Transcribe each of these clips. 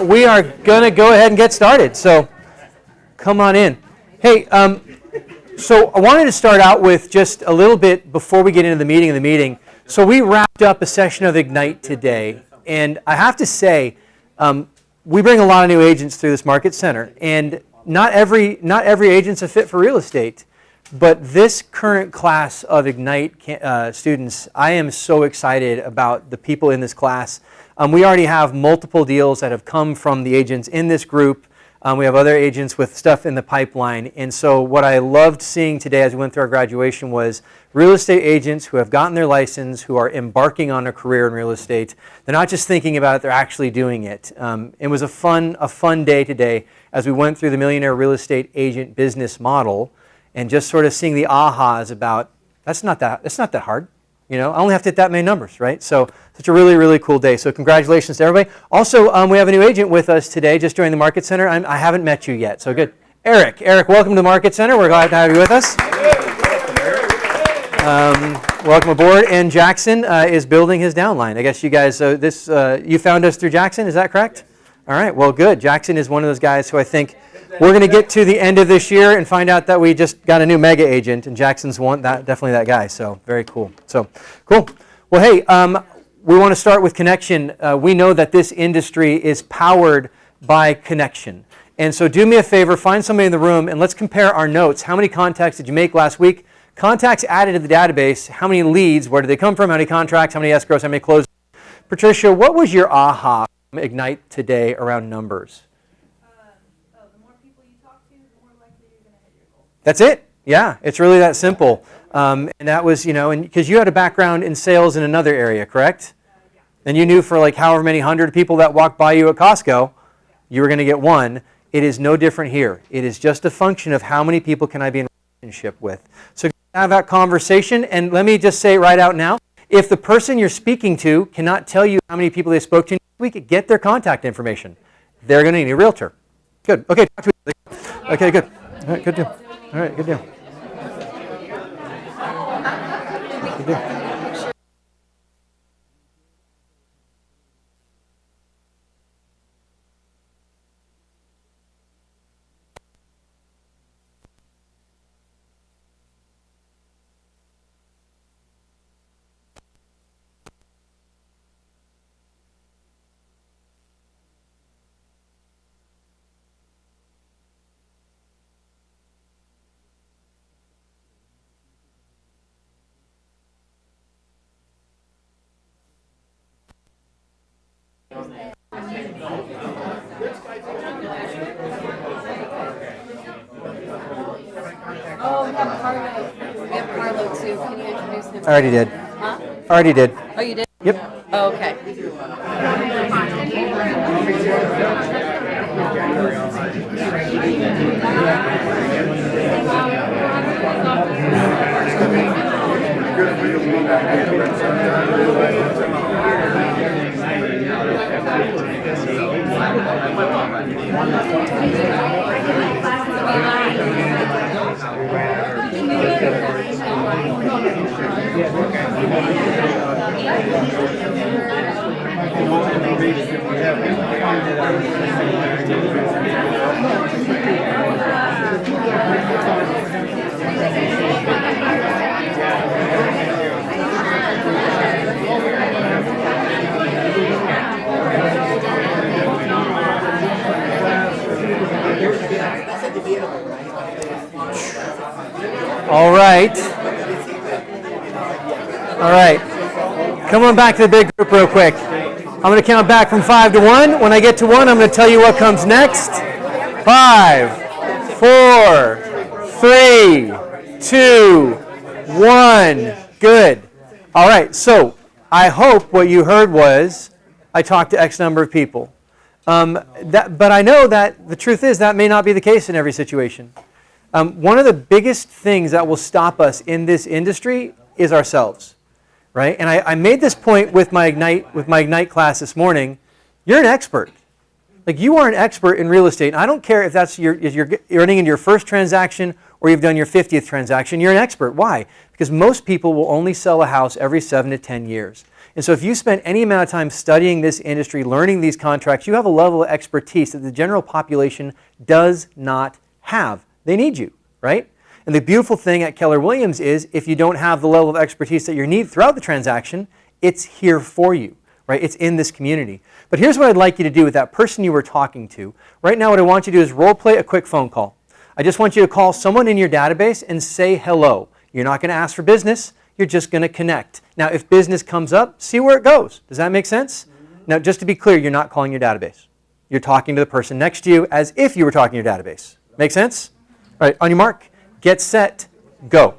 we are going to go ahead and get started. So come on in. Hey, so I wanted to start out with just a little bit before we get into the meeting. So we wrapped up a session of Ignite today, and I have to say, we bring a lot of new agents through this market center, and not every agent's a fit for real estate. But this current class of Ignite students, I am so excited about the people in this class. We already have multiple deals that have come from the agents in this group. We have other agents with stuff in the pipeline. And so what I loved seeing today as we went through our graduation was real estate agents who have gotten their license, who are embarking on a career in real estate. They're not just thinking about it, they're actually doing it. It was a fun day today as we went through the Millionaire Real Estate Agent business model. And just sort of seeing the ahas about, that's not that hard. You know, I only have to hit that many numbers, right? So such a really, really cool day. So congratulations to everybody. Also, we have a new agent with us today, just joined the Market Center. I haven't met you yet, so good. Eric, welcome to the Market Center. We're glad to have you with us. Welcome aboard. And Jackson is building his downline. I guess you guys, you found us through Jackson, is that correct? All right, well, good. Jackson is one of those guys who I think we're going to get to the end of this year and find out that we just got a new mega agent, and Jackson's definitely that guy. So very cool. So cool. Well, hey, we want to start with connection. We know that this industry is powered by connection. And so do me a favor, find somebody in the room, and let's compare our notes. How many contacts did you make last week? Contacts added to the database. How many leads? Where did they come from? How many contracts? How many escrows? How many closes? Patricia, what was your aha from Ignite today around numbers? That's it. Yeah, it's really that simple. And that was, and because you had a background in sales in another area, correct? Yeah. And you knew for like however many hundred people that walked by you at Costco, you were going to get one. It is no different here. It is just a function of how many people can I be in a relationship with. So have that conversation, and let me just say right out now, if the person you're speaking to cannot tell you how many people they spoke to next week, get their contact information. They're going to need a realtor. Good. Okay, talk to me. Okay, good. All right, good deal. All right, good deal. Good deal. I already did. Huh? Already did. Oh, you did? Yep. Oh, okay. All right. All right. Come on back to the big group real quick. I'm going to count back from 5 to 1. When I get to 1, I'm going to tell you what comes next. 5, 4, 3, 2, 1. Good. All right. So I hope what you heard was I talked to X number of people. But I know that the truth is that may not be the case in every situation. One of the biggest things that will stop us in this industry is ourselves, right? And I made this point with my Ignite class this morning. You're an expert. Like, you are an expert in real estate. And I don't care if that's you're running into your first transaction or you've done your 50th transaction. You're an expert. Why? Because most people will only sell a house every 7 to 10 years. And so if you spend any amount of time studying this industry, learning these contracts, you have a level of expertise that the general population does not have. They need you, right? And the beautiful thing at Keller Williams is if you don't have the level of expertise that you need throughout the transaction, it's here for you, right? It's in this community. But here's what I'd like you to do with that person you were talking to. Right now what I want you to do is role play a quick phone call. I just want you to call someone in your database and say hello. You're not going to ask for business. You're just going to connect. Now, if business comes up, see where it goes. Does that make sense? Now, just to be clear, you're not calling your database. You're talking to the person next to you as if you were talking to your database. Make sense? All right, on your mark, get set, go.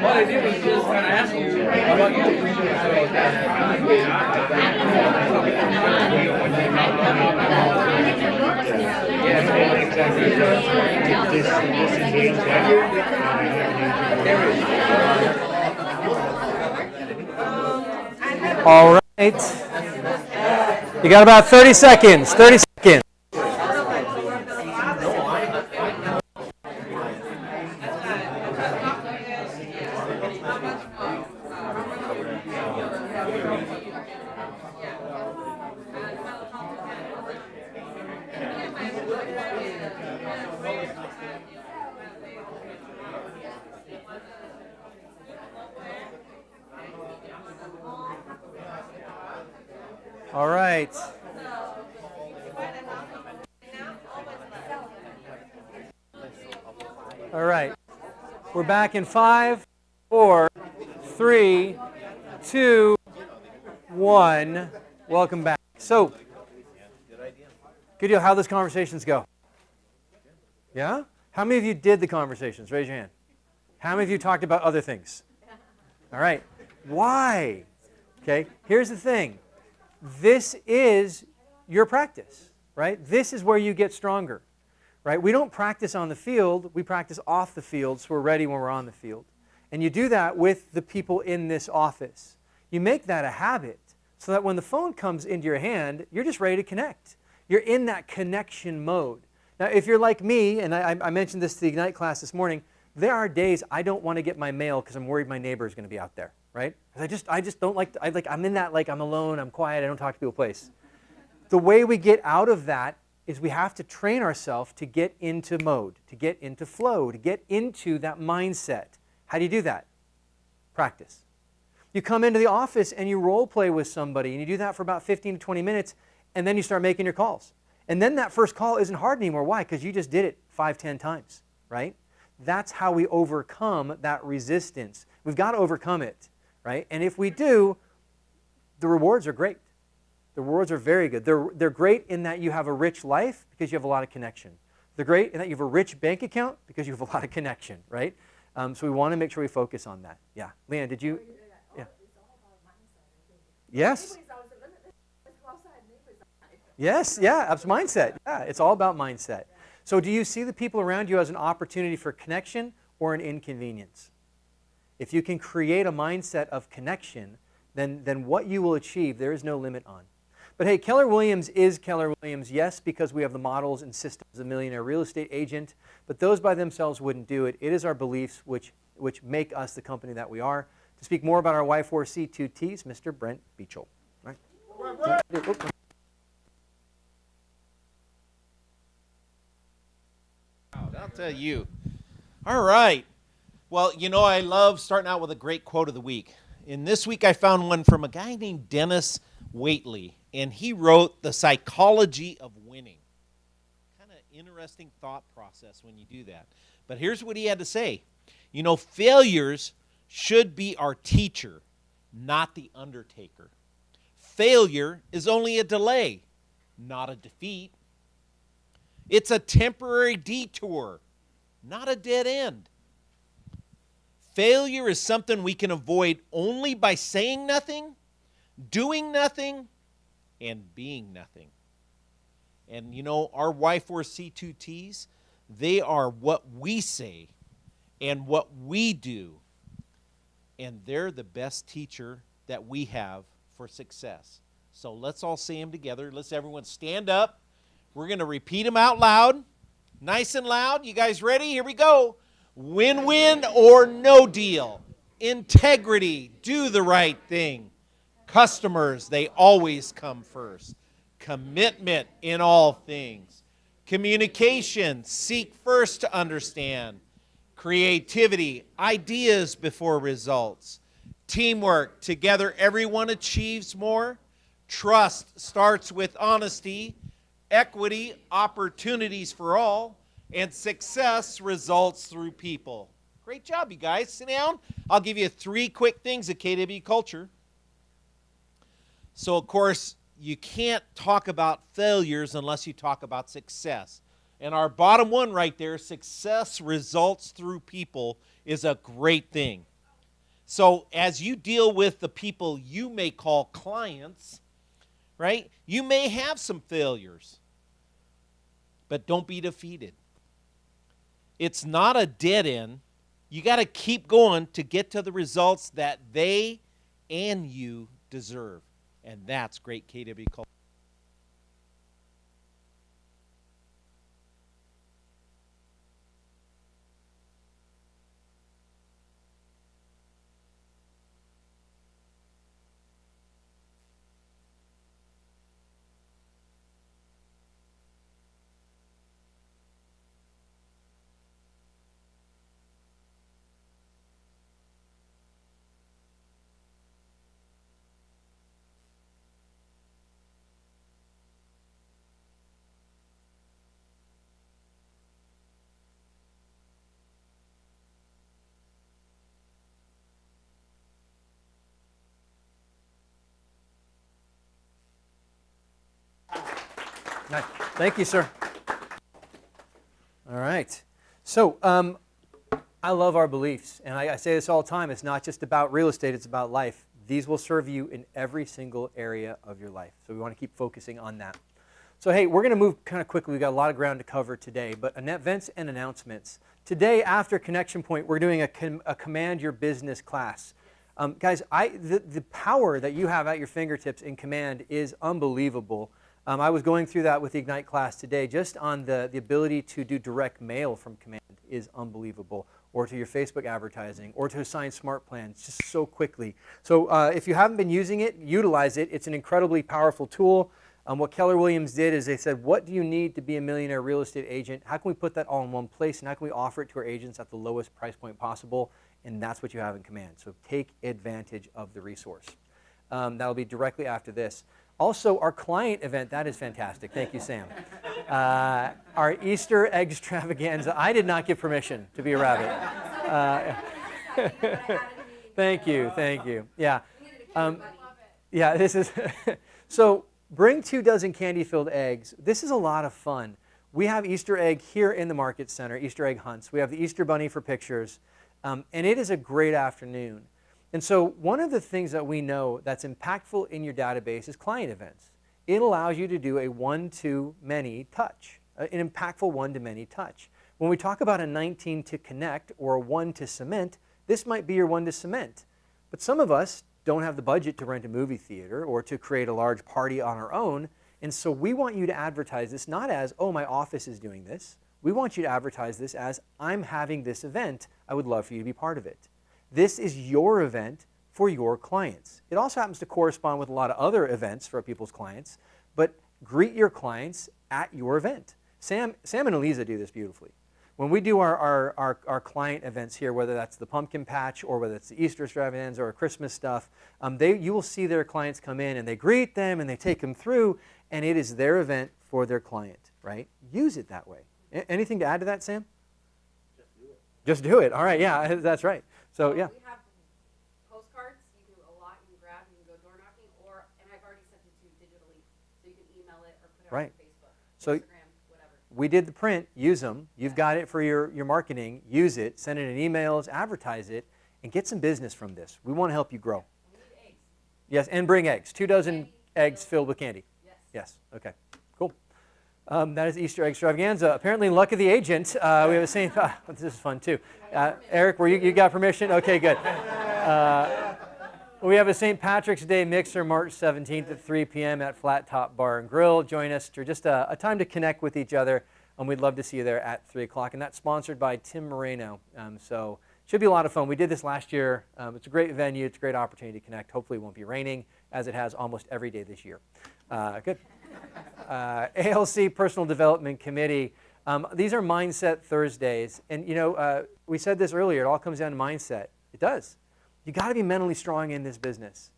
All I did was just kind of ask you about you. All right. You got about 30 seconds. 30 seconds. All right. All right. We're back in 5, 4, 3, 2, 1. Welcome back. So, good deal. How those conversations go? Yeah? How many of you did the conversations? Raise your hand. How many of you talked about other things? All right. Why? Okay. Here's the thing. This is your practice, right? This is where you get stronger, right? We don't practice on the field. We practice off the field so we're ready when we're on the field. And you do that with the people in this office. You make that a habit so that when the phone comes into your hand, you're just ready to connect. You're in that connection mode. Now, if you're like me, and I mentioned this to the Ignite class this morning, there are days I don't want to get my mail because I'm worried my neighbor is going to be out there, right? I just don't like, I'm in that, like, I'm alone, I'm quiet, I don't talk to people place. The way we get out of that is we have to train ourselves to get into mode, to get into flow, to get into that mindset. How do you do that? Practice. You come into the office and you role play with somebody, and you do that for about 15 to 20 minutes, and then you start making your calls. And then that first call isn't hard anymore. Why? Because you just did it 5, 10 times, right? That's how we overcome that resistance. We've got to overcome it, right? And if we do, the rewards are great. The rewards are very good. They're great in that you have a rich life because you have a lot of connection. They're great in that you have a rich bank account because you have a lot of connection, right? So we want to make sure we focus on that. Yeah. Leanne, did you? Yeah. Yes. Yes, yeah, that's mindset. Yeah, it's all about mindset. So do you see the people around you as an opportunity for connection or an inconvenience? If you can create a mindset of connection, then what you will achieve, there is no limit on. But hey, Keller Williams is Keller Williams, yes, because we have the models and systems of a millionaire real estate agent, but those by themselves wouldn't do it. It is our beliefs which make us the company that we are. To speak more about our Y4C2Ts, Mr. Brent Beachel. All right. I'll tell you. All right. Well, you know, I love starting out with a great quote of the week. And this week I found one from a guy named Dennis Waitley, and he wrote The Psychology of Winning. Kind of interesting thought process when you do that. But here's what he had to say. You know, failures should be our teacher, not the undertaker. Failure is only a delay, not a defeat. It's a temporary detour, not a dead end. Failure is something we can avoid only by saying nothing, doing nothing, and being nothing. And you know, our Y4C2Ts, they are what we say and what we do. And they're the best teacher that we have for success. So let's all say them together. Let's everyone stand up. We're going to repeat them out loud, nice and loud. You guys ready? Here we go. Win-win or no deal. Integrity, do the right thing. Customers, they always come first. Commitment in all things. Communication, seek first to understand. Creativity, ideas before results. Teamwork, together everyone achieves more. Trust starts with honesty. Equity, opportunities for all, and success results through people. Great job, you guys. Sit down. I'll give you 3 quick things at KW Culture. So, of course, you can't talk about failures unless you talk about success. And our bottom one right there, success results through people, is a great thing. So, as you deal with the people you may call clients, right, you may have some failures. But don't be defeated. It's not a dead end. You got to keep going to get to the results that they and you deserve. And that's great KW culture. Nice. Thank you, sir. All right. So I love our beliefs, and I say this all the time. It's not just about real estate, it's about life. These will serve you in every single area of your life. So we want to keep focusing on that. So hey, we're going to move kind of quickly. We've got a lot of ground to cover today, but events and announcements. Today, after Connection Point, we're doing a Command Your Business class. Guys, the power that you have at your fingertips in Command is unbelievable. I was going through that with the Ignite class today, just on the ability to do direct mail from Command is unbelievable, or to your Facebook advertising, or to assign smart plans just so quickly. So if you haven't been using it, utilize it. It's an incredibly powerful tool. What Keller Williams did is they said, what do you need to be a millionaire real estate agent? How can we put that all in one place, and how can we offer it to our agents at the lowest price point possible? And that's what you have in Command. So take advantage of the resource. That'll be directly after this. Also, our client event, that is fantastic. Thank you, Sam. Our Easter egg extravaganza. I did not give permission to be a rabbit. Thank you, thank you. Yeah. Yeah, this is, so bring 2 dozen candy-filled eggs. This is a lot of fun. We have Easter egg here in the Market Center, Easter egg hunts. We have the Easter bunny for pictures, and it is a great afternoon. And so one of the things that we know that's impactful in your database is client events. It allows you to do a one-to-many touch, an impactful one-to-many touch. When we talk about a 19 to connect or a 1 to cement, this might be your 1 to cement. But some of us don't have the budget to rent a movie theater or to create a large party on our own. And so we want you to advertise this not as, oh, my office is doing this. We want you to advertise this as, I'm having this event. I would love for you to be part of it. This is your event for your clients. It also happens to correspond with a lot of other events for people's clients, but greet your clients at your event. Sam and Eliza do this beautifully. When we do our client events here, whether that's the pumpkin patch or whether it's the Easter extravaganza or Christmas stuff, you will see their clients come in and they greet them and they take them through, and it is their event for their client, right? Use it that way. Anything to add to that, Sam? Just do it. Just do it. All right, yeah, that's right. So, yeah. We have postcards. You can do a lot. You can grab. You can go door knocking, and I've already sent it to you digitally, so you can email it or put it Right. on Facebook, So Instagram, whatever. we did the print. Use them. You've got it for your marketing. Use it. Send it in emails. Advertise it, and get some business from this. We want to help you grow. We need eggs. Yes, and bring eggs. 2 dozen eggs filled with candy. Yes. Yes. Okay. Cool. That is Easter egg extravaganza. Apparently, luck of the agent. We have a Saint. This is fun too. Eric, you got permission? Okay, good. We have a St. Patrick's Day mixer March 17th at 3 p.m. at Flat Top Bar and Grill. Join us for just a time to connect with each other, and we'd love to see you there at 3 o'clock. And that's sponsored by Tim Moreno. So it should be a lot of fun. We did this last year. It's a great venue. It's a great opportunity to connect. Hopefully, it won't be raining, as it has almost every day this year. Good. ALC Personal Development Committee. These are Mindset Thursdays. And, you know, we said this earlier. It all comes down to mindset. It does. You got to be mentally strong in this business.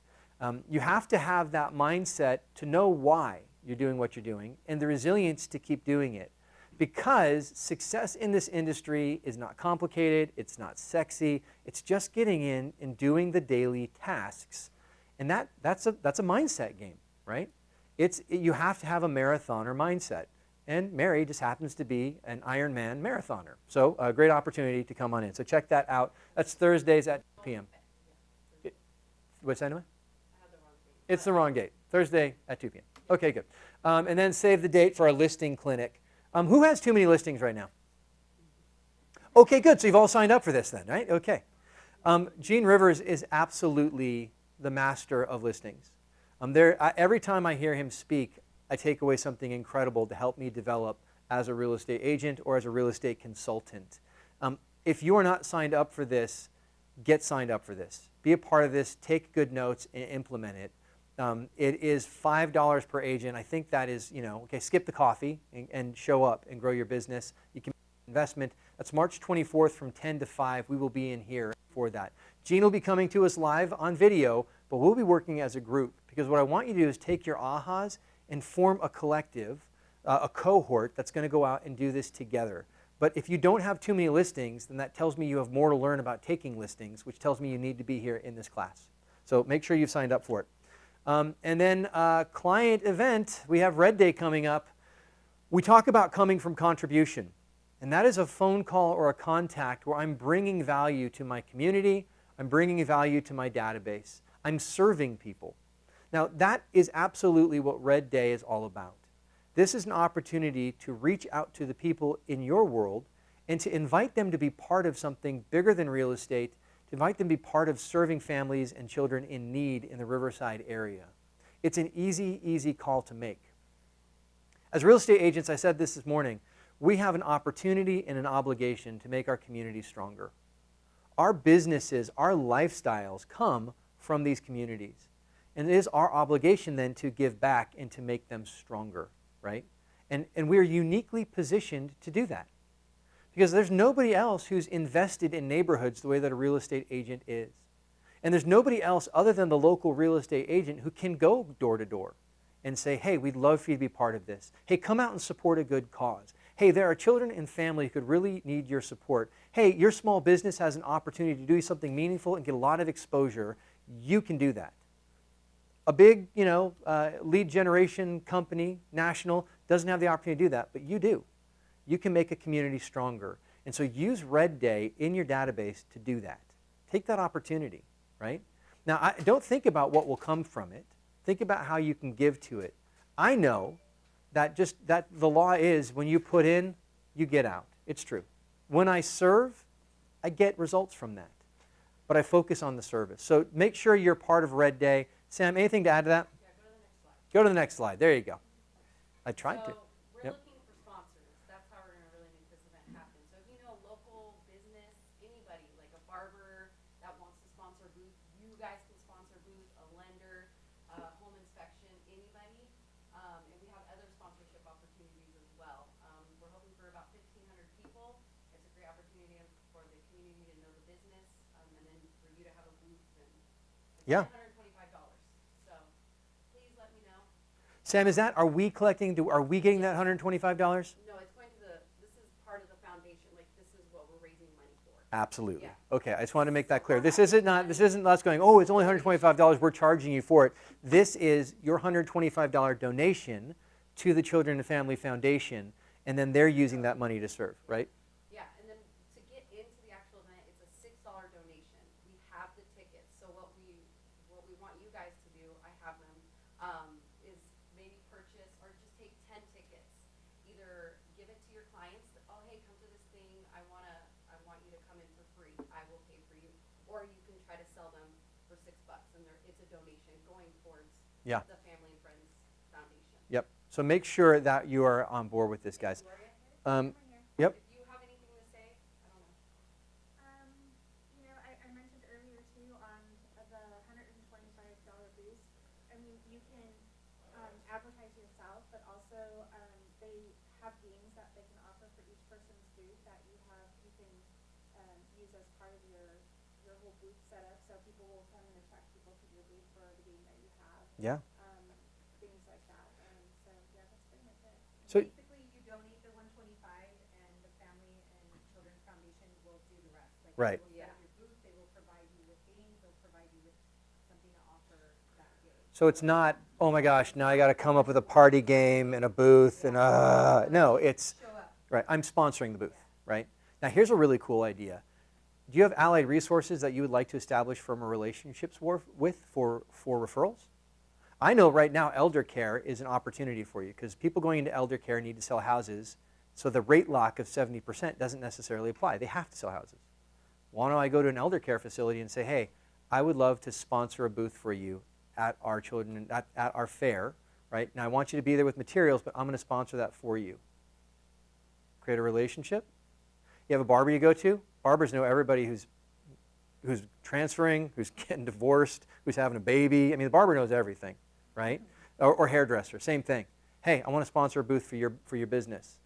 You have to have that mindset to know why you're doing what you're doing and the resilience to keep doing it. Because success in this industry is not complicated. It's not sexy. It's just getting in and doing the daily tasks. And that's a mindset game, right? You have to have a marathoner mindset. And Mary just happens to be an Ironman marathoner. So a great opportunity to come on in. So check that out. That's Thursdays at 2 p.m. What's that anyway? I had the wrong date. It's the wrong date. Thursday at 2 p.m. Okay, good. And then save the date for our listing clinic. Who has too many listings right now? Okay, good. So you've all signed up for this then, right? Okay. Gene Rivers is absolutely the master of listings. Every time I hear him speak, I take away something incredible to help me develop as a real estate agent or as a real estate consultant. If you are not signed up for this, get signed up for this. Be a part of this. Take good notes and implement it. It is $5 per agent. I think that is, okay, skip the coffee and show up and grow your business. You can make an investment. That's March 24th from 10 to 5. We will be in here for that. Gene will be coming to us live on video, but we'll be working as a group because what I want you to do is take your ahas and form a collective, a cohort that's going to go out and do this together. But if you don't have too many listings, then that tells me you have more to learn about taking listings, which tells me you need to be here in this class. So make sure you've signed up for it. And then client event, we have Red Day coming up. We talk about coming from contribution. And that is a phone call or a contact where I'm bringing value to my community. I'm bringing value to my database. I'm serving people. Now, that is absolutely what Red Day is all about. This is an opportunity to reach out to the people in your world and to invite them to be part of something bigger than real estate, to invite them to be part of serving families and children in need in the Riverside area. It's an easy, easy call to make. As real estate agents, I said this morning, we have an opportunity and an obligation to make our community stronger. Our businesses, our lifestyles come from these communities. And it is our obligation then to give back and to make them stronger, right? And we're uniquely positioned to do that. Because there's nobody else who's invested in neighborhoods the way that a real estate agent is. And there's nobody else other than the local real estate agent who can go door to door and say, hey, we'd love for you to be part of this. Hey, come out and support a good cause. Hey, there are children and family who could really need your support. Hey, your small business has an opportunity to do something meaningful and get a lot of exposure. You can do that. A big, lead generation company, national, doesn't have the opportunity to do that, but you do. You can make a community stronger. And so use Red Day in your database to do that. Take that opportunity, right? Now, don't think about what will come from it. Think about how you can give to it. I know that the law is when you put in, you get out. It's true. When I serve, I get results from that. But I focus on the service. So make sure you're part of Red Day. Sam, anything to add to that? Yeah, go to the next slide. Go to the next slide. There you go. I tried to. So we're Yep. looking for sponsors. That's how we're going to really make this event happen. So if you know a local business, anybody, like a barber that wants to sponsor a booth, you guys can sponsor a booth, a lender, home inspection, anybody. And we have other sponsorship opportunities as well. We're hoping for about 1,500 people. It's a great opportunity for the community to know the business, and then for you to have a booth. And it's Yeah. $125. So please let me know. Sam, are we collecting, are we getting that $125? No, it's going to this is part of the foundation, like this is what we're raising money for. Absolutely. Yeah. Okay, I just wanted to make that clear. This isn't us going, oh, it's only $125, we're charging you for it. This is your $125 donation to the Children and Family Foundation, and then they're using that money to serve, right? Yeah, and then to get into the actual event, it's a $6 donation. We have the tickets, so what we want you guys to do, I have them, is maybe purchase or just take 10 tickets. Either give it to your clients, oh hey, come to this thing, I want you to come in for free, I will pay for you, or you can try to sell them for $6, and it's a donation going towards Yeah. the Family and Friends Foundation. Yep. So make sure that you are on board with this, guys. Gloria? Yep. If you have anything to say, I don't know. I mentioned earlier too on the $125 booth. I mean, you can advertise yourself, but also they have games that they can offer for each person's booth that you can use as part of your whole booth setup. So people will come and attract people to your booth for the game that you have. Yeah. Things like that. So yeah, that's pretty much it. So Basically, you donate the 125, and the Family and Children's Foundation will do the rest. Like Right. They will set up your booth, they will provide you with games, they'll provide you with something to offer that day. So it's not, oh my gosh, now I got to come up with a party game and a booth and no, it's Show up. right. I'm sponsoring the booth, right? Now here's a really cool idea. Do you have allied resources that you would like to establish firm relationships with for referrals? I know right now elder care is an opportunity for you because people going into elder care need to sell houses, so the rate lock of 70% doesn't necessarily apply. They have to sell houses. Why don't I go to an elder care facility and say, hey, I would love to sponsor a booth for you at our children, at our fair, right? Now I want you to be there with materials, but I'm going to sponsor that for you. Create a relationship. You have a barber you go to. Barbers know everybody who's transferring, who's getting divorced, who's having a baby. I mean, the barber knows everything, right? Or hairdresser, same thing. Hey, I want to sponsor a booth for your business.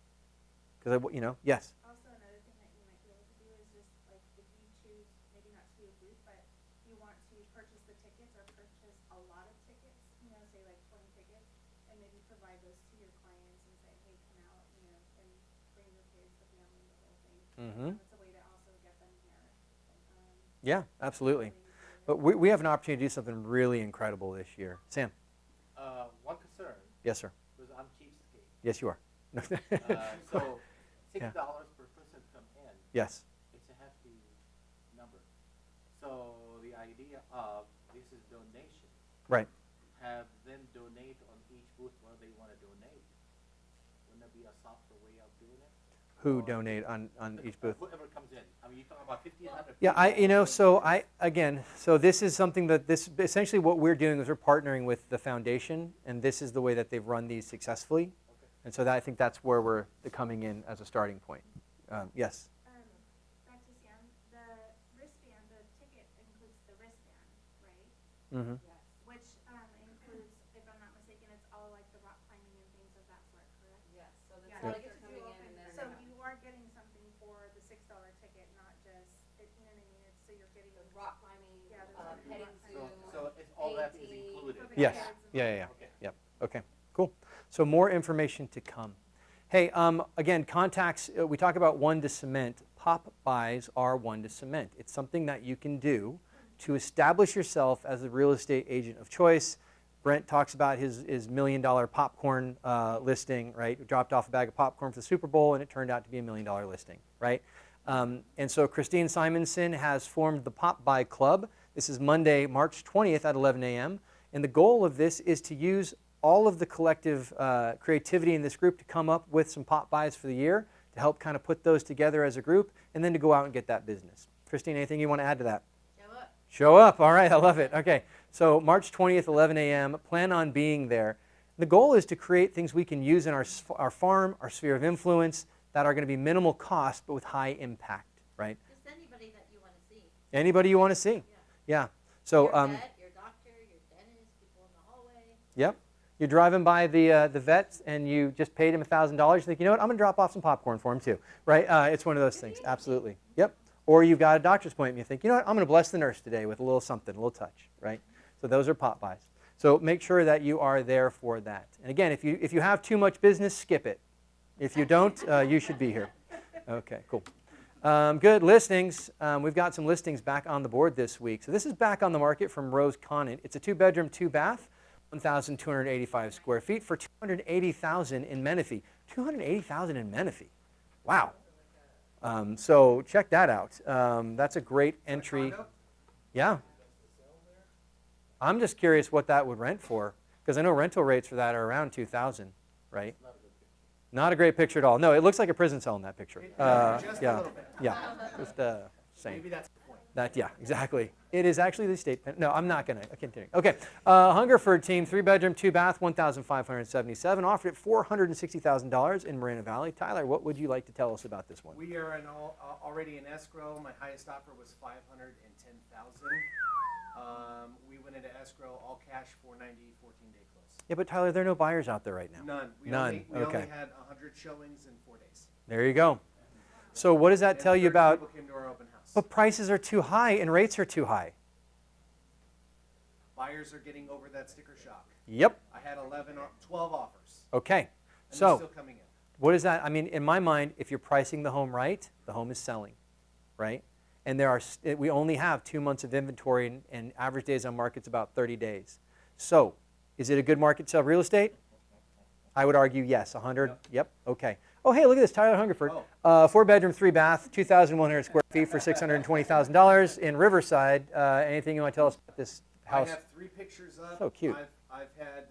Because yes. Also, another thing that you might be able to do is just like if you choose maybe not to do a booth, but you want to purchase the tickets or purchase a lot of tickets, say like 20 tickets, and maybe provide those to your clients and say, hey, come out, and bring your kids, the family, the whole thing. Mm-hmm. It's a way to also get them here. Yeah, absolutely. But we have an opportunity to do something really incredible this year. Sam. One concern, Yes, sir. because I'm cheapskate. Yes, you are. So $6 Yeah. per person come in, Yes. it's a hefty number. So the idea of this is donation, Right. have them donate on each booth what they want to donate. Wouldn't that be a softer way of doing it? Who donate on each booth? Whoever comes in. I mean, you're talking about 1,500 Yeah, people. so this is something that essentially what we're doing is we're partnering with the foundation, and this is the way that they've run these successfully. And so I think that's where we're coming in as a starting point. Yes? Back to Sam, the wristband, the ticket includes the wristband, right? Mm-hmm. Which includes, if I'm not mistaken, it's all like the rock climbing and things of that sort, correct? Yes, so it's Yeah. not like they're coming in and then. So you are getting something for the $6 ticket, not just, you know what I mean? It's, so you're getting. The rock climbing, Yeah, the petting rock zoo. climbing. So it's all that is AT. included. For the Yes. kids and Yeah, yeah, yeah. Okay. Yep. Okay, cool. So more information to come. Hey, again, contacts, we talk about one to cement. Pop buys are one to cement. It's something that you can do to establish yourself as a real estate agent of choice. Brent talks about his $1 million popcorn listing, right? Dropped off a bag of popcorn for the Super Bowl, and it turned out to be $1 million listing, right? And so Christine Simonson has formed the Pop Buy Club. This is Monday, March 20th at 11 a.m. And the goal of this is to use all of the collective creativity in this group to come up with some pop buys for the year, to help kind of put those together as a group, and then to go out and get that business. Christine, anything you want to add to that? Show up. Show up. All right, I love it. Okay, so March 20th, 11 a.m., plan on being there. The goal is to create things we can use in our farm, our sphere of influence, that are going to be minimal cost but with high impact, right? Just anybody that you want to see. Anybody you want to see. Yeah. So, Your vet, your doctor, your dentist, people in the hallway. Yep. You're driving by the vet and you just paid him $1,000. You think, you know what, I'm going to drop off some popcorn for him too, right? It's one of those things, absolutely. Yep. Or you've got a doctor's appointment. You think, you know what, I'm going to bless the nurse today with a little something, a little touch, right? So those are pop buys. So make sure that you are there for that. And again, if you have too much business, skip it. If you don't, you should be here. Okay, cool. Good, listings. We've got some listings back on the board this week. So this is back on the market from Rose Conant. It's a 2-bedroom, 2-bath. 1,285 square feet for $280,000 in Menifee. $280,000 in Menifee. Wow. So check that out. That's a great entry. Yeah. I'm just curious what that would rent for, because I know rental rates for that are around $2,000, right? Not a great picture at all. No, it looks like a prison cell in that picture. Just a Yeah. little bit. Yeah. Just same. Maybe that's the point. Yeah, exactly. It is actually the state pen. No, I'm not going to continue. Okay. Hungerford team, 3-bedroom, 2-bath, $1,577, offered at $460,000 in Moreno Valley. Tyler, what would you like to tell us about this one? We are already in escrow. My highest offer was $510,000. We went into escrow, all cash, 490, 14-day close. Yeah, but Tyler, there are no buyers out there right now. None. We None. Only Okay. had 100 showings in 4 days. There you go. So what does that And tell you 30 about? people came to our open house. But prices are too high and rates are too high. Buyers are getting over that sticker shock. Yep. I had 12 offers. Okay. And they're So still coming in. what is that? I mean, in my mind, if you're pricing the home right, the home is selling, right? And we only have 2 months of inventory, and average days on market's about 30 days. So is it a good market to sell real estate? I would argue yes. 100. Yep. Okay. Oh, hey, look at this. Tyler Hungerford. 4-bedroom, 3-bath, 2,100 square feet for $620,000 in Riverside. Anything you want to tell us about this house? I have 3 pictures up. So cute. I've had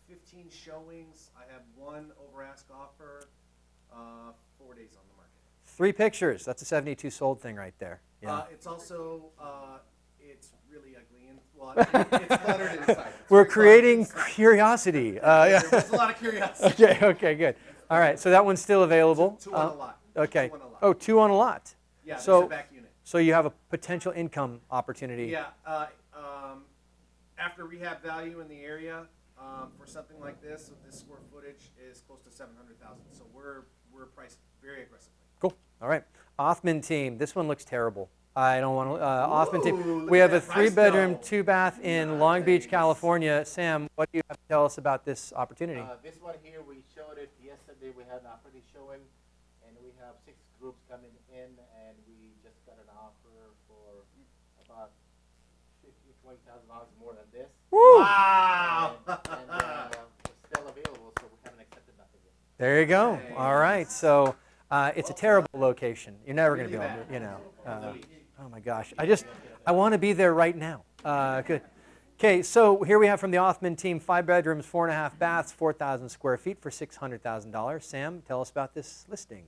15 showings. I have 1 over ask offer. 4 days on the market. 3 pictures. That's a 72 sold thing right there. Yeah. It's also it's really ugly and well, it's cluttered inside. It's We're very creating cluttered inside. curiosity. Yeah. There's a lot of curiosity. Okay, okay, good. All right, so that one's still available. Two on a lot. Okay. 2 on a lot. Oh, 2 on a lot. Yeah, there's So, a back unit. so you have a potential income opportunity. Yeah, after rehab value in the area for something like this with this square footage is close to $700,000. So we're priced very aggressively. Cool. All right. Othman team. This one looks terrible. I don't want to. Othman team. Ooh, We look have at a that price 3-bedroom, though. 2-bath in Long Beach, California. Sam, what do you have to tell us about this opportunity? This one here, we showed it yesterday. We had an opportunity showing, and we have 6 groups coming in, and we just got an offer for about $20,000 more than this. Woo! Wow! And it's still available, so we haven't accepted nothing yet. There you go. Nice. All right. So it's a terrible location. You're never going to be Really able to, bad. you know. Oh my gosh. I want to be there right now. Good. Okay, so here we have from the Othman team, 5 bedrooms, 4.5 baths, 4,000 square feet for $600,000. Sam, tell us about this listing.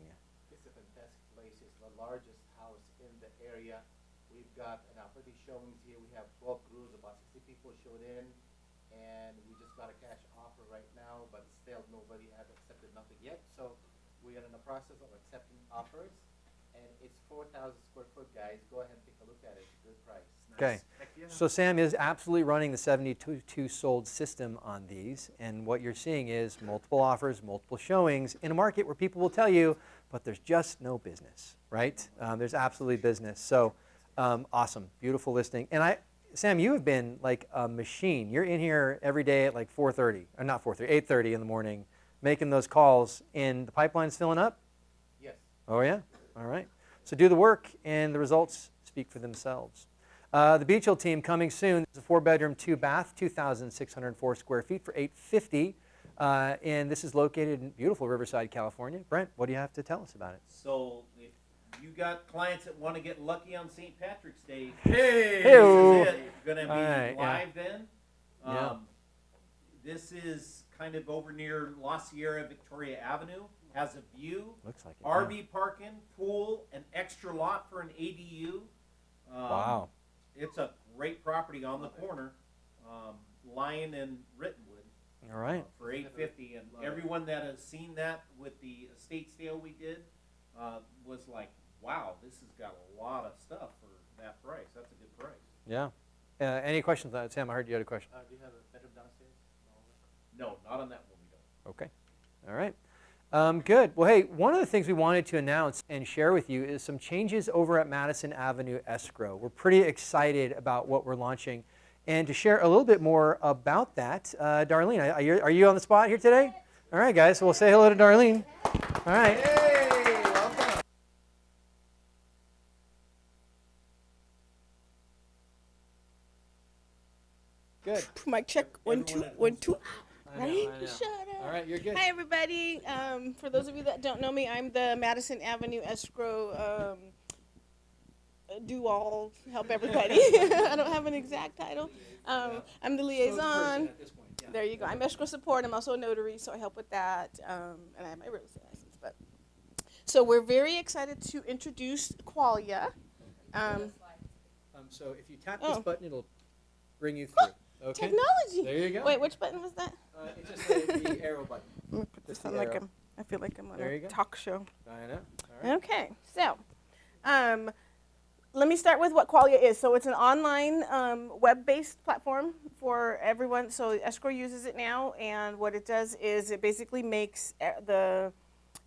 It's a fantastic place. It's the largest house in the area. We've got an opportunity showings here. We have 12 crews, about 60 people showed in. and we just got a cash offer right now, but still nobody has accepted nothing yet. So we are in the process of accepting offers, and it's 4,000 square foot, guys. Go ahead and take a look at it. Good price. Okay. Heck yeah. So Sam is absolutely running the 72 sold system on these, and what you're seeing is multiple offers, multiple showings in a market where people will tell you, but there's just no business, right? There's absolutely business. So awesome, beautiful listing. And Sam, you have been like a machine. You're in here every day at like 4:30, or not 4:30, 8:30 in the morning, making those calls, and the pipeline's filling up? Yes. Oh yeah? All right. So do the work, and the results speak for themselves. The Beach Hill team coming soon. It's a 4-bedroom, 2-bath, 2,604 square feet for $850. And this is located in beautiful Riverside, California. Brent, what do you have to tell us about it? So if you got clients that want to get lucky on St. Patrick's Day, Hey! Hey-o. this is it. Going to be All right, yeah. live then. Yeah. This is kind of over near La Sierra Victoria Avenue. Has a view, Looks like it. RV parking, pool, an extra lot for an ADU. Wow. It's a great property on the corner, Lyon and Rittenwood. All right. For $850, and everyone that has seen that with the estate sale we did was like, "Wow, this has got a lot of stuff for that price. That's a good price." Yeah. Any questions on that? Sam, I heard you had a question. Do you have a bedroom downstairs? No, not on that one. We don't. Okay. All right. Good. Well, hey, one of the things we wanted to announce and share with you is some changes over at Madison Avenue Escrow. We're pretty excited about what we're launching. And to share a little bit more about that, Darlene, are you on the spot here today? All right, guys, so we'll say hello to Darlene. All right. Hey, welcome. Good. Mic check. 1, 2, 1, 2. Right? I know. Shut up. All right, you're good. Hi, everybody. For those of you that don't know me, I'm the Madison Avenue Escrow do all, help everybody. I don't have an exact title. I'm the liaison. There you go. I'm escrow support. I'm also a notary, so I help with that. And I have my real estate license. But so we're very excited to introduce Qualia. So if you tap Oh. this button, it'll bring you through. Okay. Technology. There you go. Wait, which button was that? It's just the arrow button. I'm gonna put this Just on the like arrow. I feel like I'm on There you a go. talk show. I know. All right. Okay, so let me start with what Qualia is. So it's an online web-based platform for everyone. So escrow uses it now, and what it does is it basically makes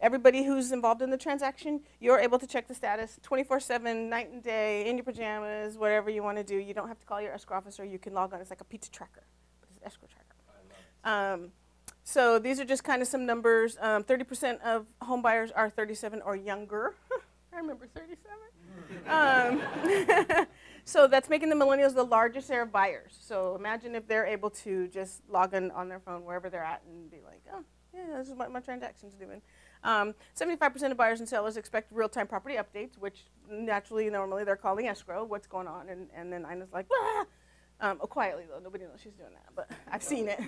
everybody who's involved in the transaction, you're able to check the status 24/7, night and day, in your pajamas, whatever you want to do. You don't have to call your escrow officer. You can log on. It's like a pizza tracker, but it's an escrow tracker. So these are just kind of some numbers. 30% of home buyers are 37 or younger. I remember 37. So that's making the millennials the largest share of buyers. So imagine if they're able to just log in on their phone wherever they're at and be like, oh, yeah, this is what my transaction's doing. 75% of buyers and sellers expect real-time property updates, which normally they're calling escrow, what's going on, and then Ina's like, quietly though, nobody knows she's doing that, but I've seen it.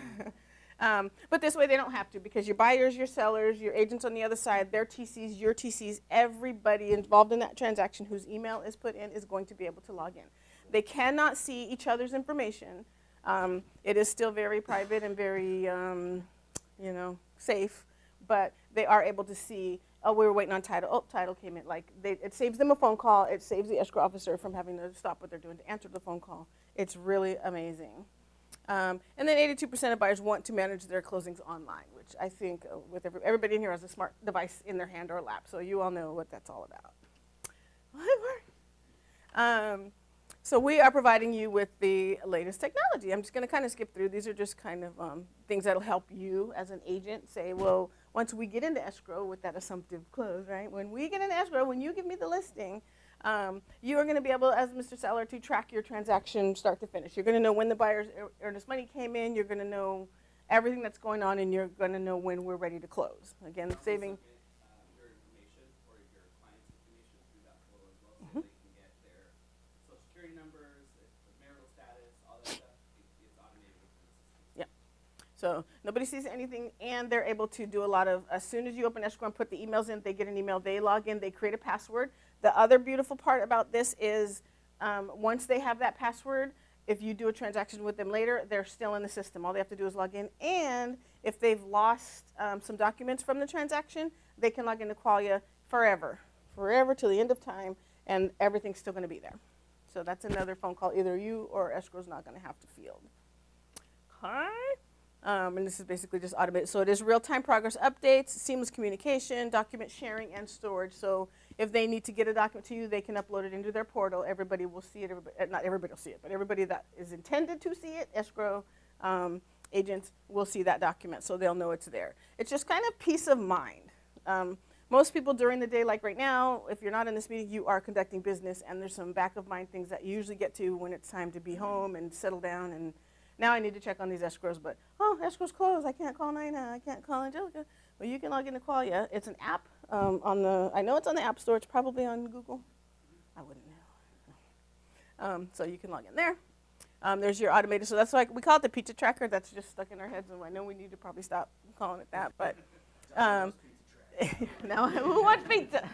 But this way they don't have to, because your buyers, your sellers, your agents on the other side, their TCs, your TCs, everybody involved in that transaction whose email is put in is going to be able to log in. They cannot see each other's information. It is still very private and very, safe, but they are able to see, oh, we were waiting on title. Oh, title came in. It saves them a phone call. It saves the escrow officer from having to stop what they're doing to answer the phone call. It's really amazing. And then 82% of buyers want to manage their closings online, which I think with everybody in here has a smart device in their hand or lap, so you all know what that's all about. So we are providing you with the latest technology. I'm just going to kind of skip through. These are just kind of things that will help you as an agent say, well, once we get into escrow with that assumptive close, right? When we get into escrow, when you give me the listing, you are going to be able, as Mr. Seller, to track your transaction start to finish. You're going to know when the buyer's earnest money came in. You're going to know everything that's going on, and you're going to know when we're ready to close. Again, saving. Your information or your client's information through that portal as well, so they can get their social security numbers, marital status, all that stuff. It's automated within the system. Yeah. So nobody sees anything, and they're able to do a lot of, as soon as you open escrow and put the emails in, they get an email, they log in, they create a password. The other beautiful part about this is once they have that password, if you do a transaction with them later, they're still in the system. All they have to do is log in. And if they've lost some documents from the transaction, they can log into Qualia forever till the end of time, and everything's still going to be there. So that's another phone call either you or escrow's not going to have to field. Okay. And this is basically just automated. So it is real-time progress updates, seamless communication, document sharing, and storage. So if they need to get a document to you, they can upload it into their portal. Everybody will see it. Not everybody will see it, but everybody that is intended to see it, escrow agents, will see that document, so they'll know it's there. It's just kind of peace of mind. Most people during the day, like right now, if you're not in this meeting, you are conducting business, and there's some back-of-mind things that you usually get to when it's time to be home and settle down. And now I need to check on these escrows, but, oh, escrow's closed. I can't call Nina. I can't call Angelica. Well, you can log into Qualia. It's an app I know it's on the App Store. It's probably on Google. I wouldn't know. So you can log in there. There's your automated, so that's like, we call it the pizza tracker. That's just stuck in our heads, and I know we need to probably stop calling it that, but now who wants pizza?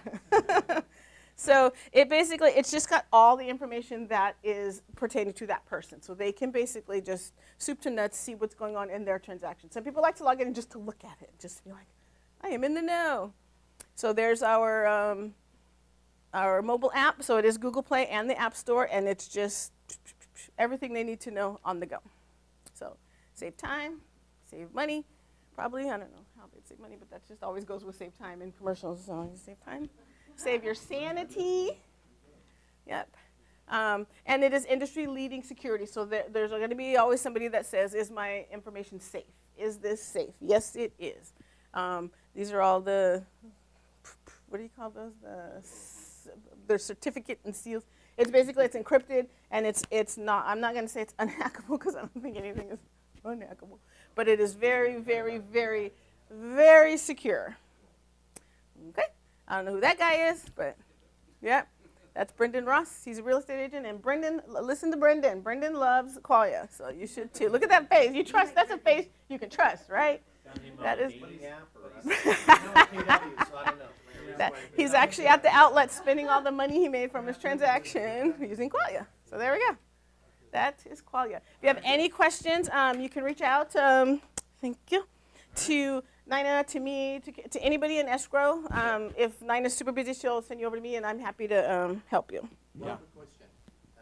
So it's just got all the information that is pertaining to that person. So they can basically just soup to nuts see what's going on in their transaction. Some people like to log in and just to look at it, just to be like, I am in the know. So there's our mobile app. So it is Google Play and the App Store, and it's just everything they need to know on the go. So save time, save money. Probably, I don't know how they'd save money, but that just always goes with save time in commercials. So save time, save your sanity. Yep. And it is industry-leading security. So there's going to be always somebody that says, is my information safe? Is this safe? Yes, it is. These are all the, what do you call those? Their certificate and seals. It's basically, it's encrypted, and it's not, I'm not going to say it's unhackable, because I don't think anything is unhackable. But it is very, very, very, very secure. Okay? I don't know who that guy is, but yeah, that's Brendan Ross. He's a real estate agent, and Brendan, listen to Brendan. Brendan loves Qualia, so you should too. Look at that face. You trust, that's a face you can trust, right? That is. He's actually at the outlet spending all the money he made from his transaction using Qualia. So there we go. That is Qualia. If you have any questions, you can reach out, thank you, to Nina, to me, to anybody in escrow. If Nina's super busy, she'll send you over to me, and I'm happy to help you. One quick question.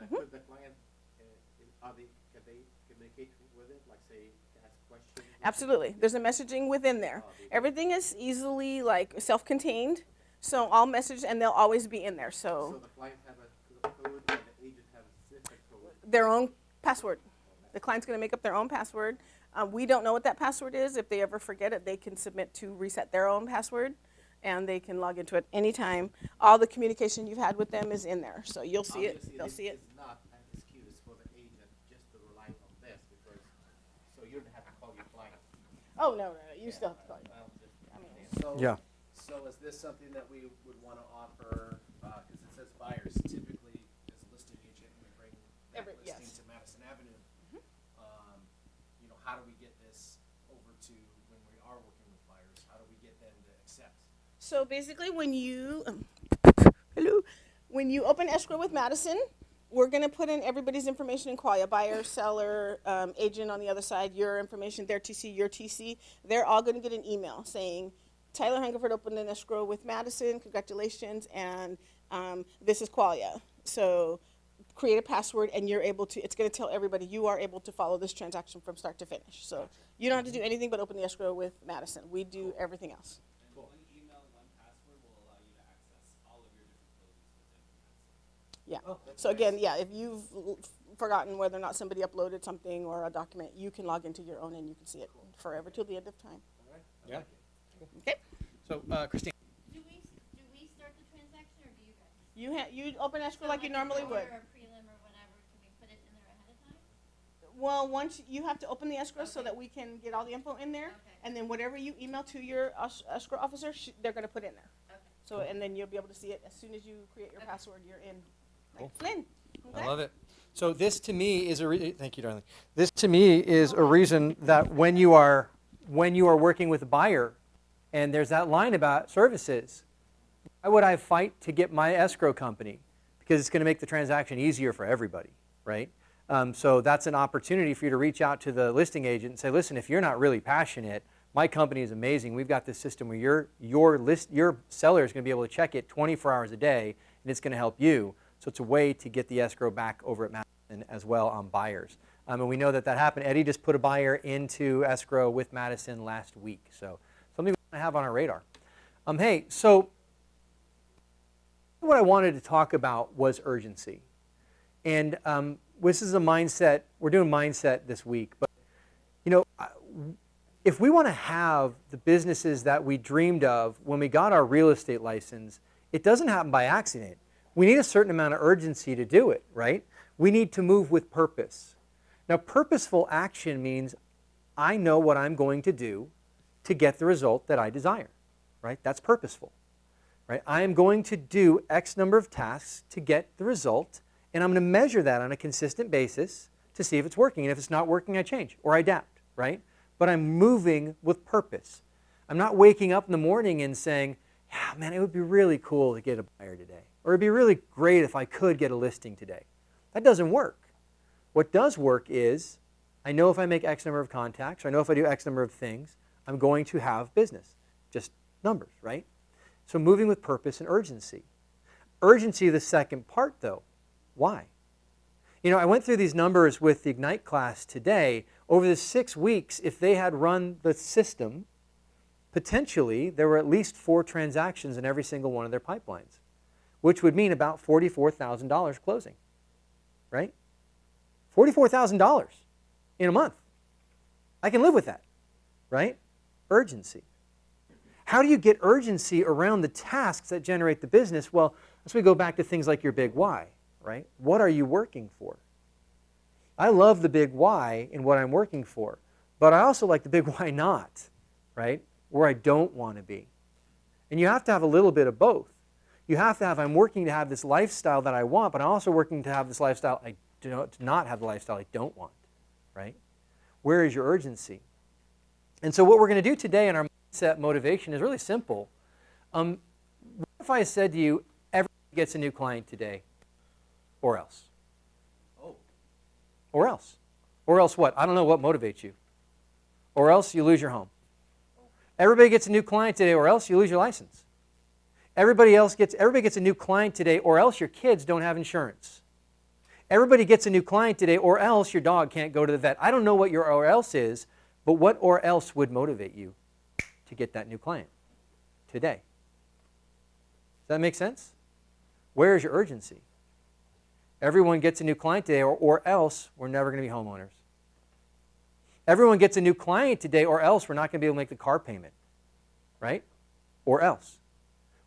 Could the client, can they communicate with it, like say, ask questions? Absolutely. There's a messaging within there. Everything is easily like self-contained, so I'll message, and they'll always be in there. So the client have a code, and the agent have a specific code? Their own password. The client's going to make up their own password. We don't know what that password is. If they ever forget it, they can submit to reset their own password, and they can log into it anytime. All the communication you've had with them is in there, so you'll see it. They'll see it. It's not an excuse for the agent just to rely on this, because so you don't have to call your client. Oh, no. You still have to call you. So, Yeah. So is this something that we would want to offer, because it says buyers, typically as a listing agent, we bring that listing yes. to Madison Avenue. How do we get this over to when we are working with buyers? How do we get them to accept? So basically when you open escrow with Madison, we're going to put in everybody's information in Qualia, buyer, seller, agent on the other side, your information, their TC, your TC. They're all going to get an email saying, Tyler Hungerford opened an escrow with Madison, congratulations, and this is Qualia. So create a password, and you're able to, it's going to tell everybody you are able to follow this transaction from start to finish. So you don't have to do anything but open the escrow with Madison. We do everything else. And one email, one password will allow you to access all of your different closings within Madison. Yeah. So again, yeah, if you've forgotten whether or not somebody uploaded something or a document, you can log into your own, and you can see it forever till the end of time. Yeah. Okay? So, Christine. Do we start the transaction, or do you guys? You open escrow like you normally would. Or a prelim or whatever, can we put it in there ahead of time? Well, once you have to open the escrow so that we can get all the info in there, Okay. and then whatever you email to your escrow officer, they're going to put in there. Okay. So, and then you'll be able to see it as soon as you create your password. You're in. Like Flynn. Okay? I love it. So this to me is thank you, darling. This to me is a reason that when you are working with a buyer, and there's that line about services, why would I fight to get my escrow company? Because it's going to make the transaction easier for everybody, right? So that's an opportunity for you to reach out to the listing agent and say, listen, if you're not really passionate, my company is amazing. We've got this system where your seller is going to be able to check it 24 hours a day, and it's going to help you. So it's a way to get the escrow back over at Madison as well on buyers. And we know that happened. Eddie just put a buyer into escrow with Madison last week. So something we want to have on our radar. Hey, so what I wanted to talk about was urgency. And this is a mindset. We're doing mindset this week. But, you know, if we want to have the businesses that we dreamed of when we got our real estate license, it doesn't happen by accident. We need a certain amount of urgency to do it, right? We need to move with purpose. Now, purposeful action means I know what I'm going to do to get the result that I desire, right? That's purposeful, right? I am going to do X number of tasks to get the result, and I'm going to measure that on a consistent basis to see if it's working. And if it's not working, I change or I adapt, right? But I'm moving with purpose. I'm not waking up in the morning and saying, yeah, man, it would be really cool to get a buyer today. Or it'd be really great if I could get a listing today. That doesn't work. What does work is, I know if I make X number of contacts, or I know if I do X number of things, I'm going to have business. Just numbers, right? So moving with purpose and urgency. Urgency, the second part though. Why? You know, I went through these numbers with the Ignite class today. Over the 6 weeks, if they had run the system, potentially there were at least 4 transactions in every single one of their pipelines, which would mean about $44,000 closing, right? $44,000 in a month. I can live with that, right? Urgency. How do you get urgency around the tasks that generate the business? Well, as we go back to things like your big why, right? What are you working for? I love the big why in what I'm working for, but I also like the big why not, right? Where I don't want to be. And you have to have a little bit of both. You have to have, I'm working to have this lifestyle that I want, but I'm also working to have this lifestyle, to not have the lifestyle I don't want, right? Where is your urgency? And so what we're going to do today in our mindset motivation is really simple. What if I said to you, everybody gets a new client today, or else? Oh. Or else. Or else what? I don't know what motivates you. Or else you lose your home. Everybody gets a new client today, or else you lose your license. Everybody gets a new client today, or else your kids don't have insurance. Everybody gets a new client today, or else your dog can't go to the vet. I don't know what your or else is, but what or else would motivate you to get that new client today? Does that make sense? Where is your urgency? Everyone gets a new client today, or else we're never going to be homeowners. Everyone gets a new client today, or else we're not going to be able to make the car payment, right? Or else.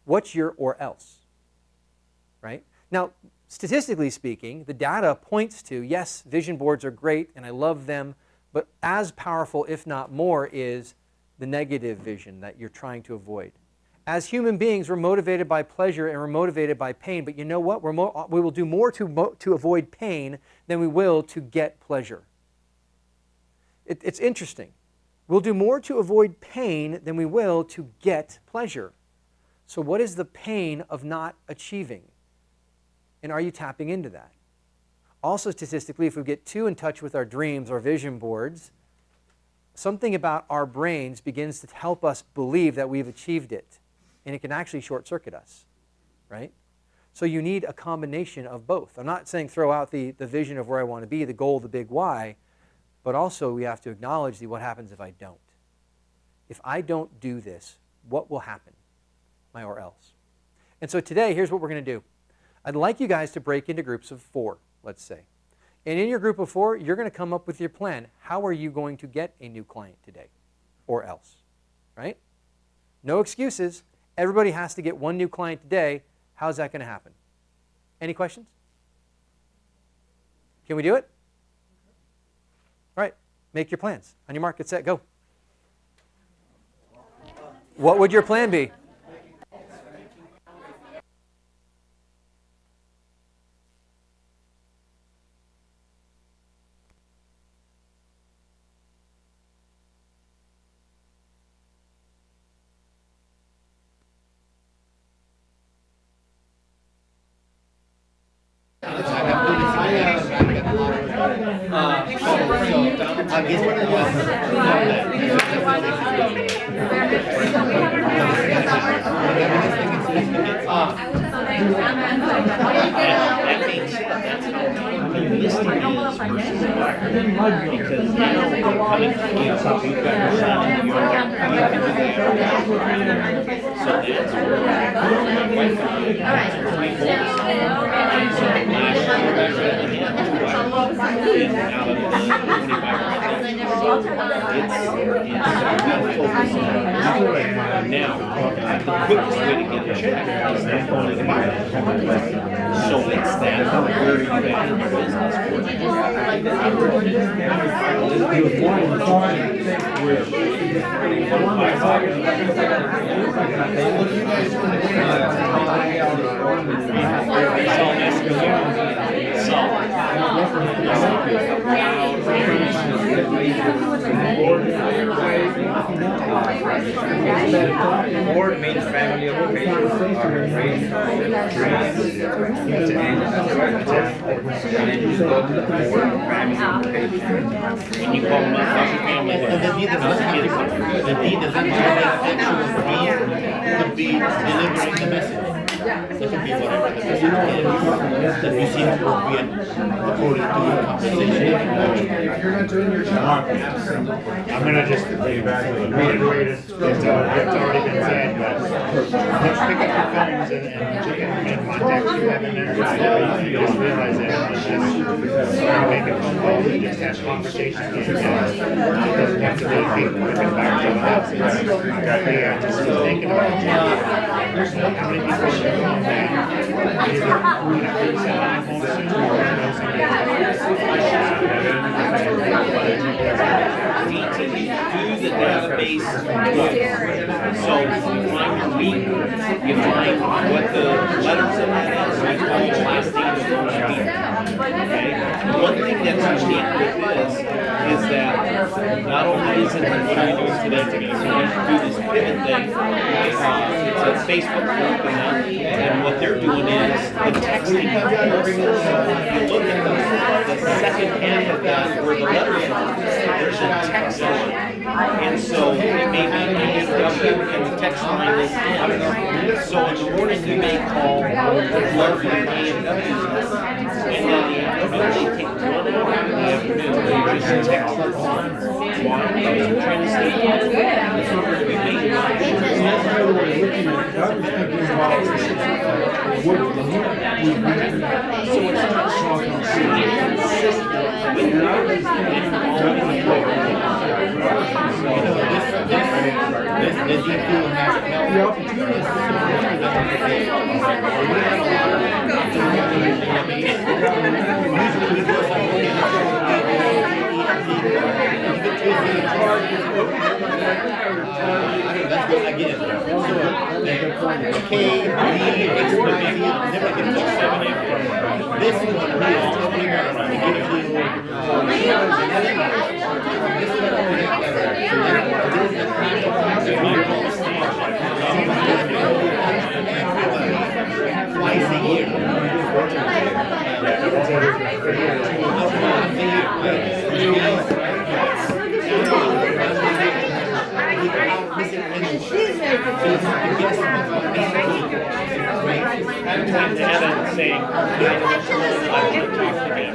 What's your or else, right? Now, statistically speaking, the data points to, yes, vision boards are great, and I love them, but as powerful, if not more, is the negative vision that you're trying to avoid. As human beings, we're motivated by pleasure and we're motivated by pain, but you know what? We will do more to avoid pain than we will to get pleasure. It's interesting. We'll do more to avoid pain than we will to get pleasure. So what is the pain of not achieving? And are you tapping into that? Also, statistically, if we get too in touch with our dreams, our vision boards, something about our brains begins to help us believe that we've achieved it. And it can actually short-circuit us, right? So you need a combination of both. I'm not saying throw out the vision of where I want to be, the goal, the big why, but also we have to acknowledge what happens if I don't. If I don't do this, what will happen? My or else. And so today, here's what we're going to do. I'd like you guys to break into groups of 4, let's say. And in your group of 4, you're going to come up with your plan. How are you going to get a new client today? Or else, right? No excuses. Everybody has to get 1 new client today. How's that going to happen? Any questions? Can we do it? All right, make your plans. On your mark, get set, go. What would your plan be? I'll get one of That means that's how the listing is versus the market. Because now coming to you, you've got your son in New York, you can do the advertising. So that's where my wife and I so last year we actually had 2 items out of the 25. Now, the quickest way to get a check is that only the buyer. So it's that very bad business Board means family of patients are raised to end and then you go to the board of family of patients. when you call them up, how's your family? The deed doesn't have could be delivering the message. It could be whatever the message is. That you see appropriate according to your compensation. I'm gonna just reiterate it's already been said, but let's pick up the phones and contacts you have in there. You just realize that it's just make a phone call and just have conversations with you guys. It doesn't have to be paperwork and back to the house. Yeah, just thinking about it. How many people should come on back? Either selling a home soon or know somebody. Do the database good. So you find your week, you find what the letters of that is, so you find the last name of the week. Okay? One thing that's unique with this is that not only is it what are you doing today together, so we do this pivot thing, it's a Facebook group and what they're doing is the texting. So if you look at the second half of that where the letters are, there's a text line. And so it may be AW and the text line is M. So in the morning you may call love your AW. And then the afternoon they take 1 hour in the afternoon they just text her on. Why? Because I'm trying to stay on. We may not so it's touch This is what it twice a year. Sometimes Anna saying, I want to talk to him, right?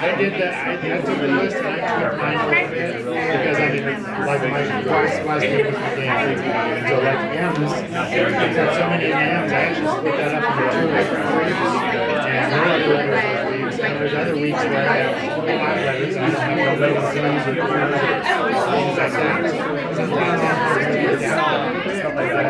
I did that. I took the list and I took mine a little bit because I didn't like my last week was my damn thing. So like M's, I've got so many M's. I actually split that up into 2 different weeks. And there's other weeks where I have 5 letters. I don't have no letters. Things like that. Sometimes I'll just do it down. Stuff like that.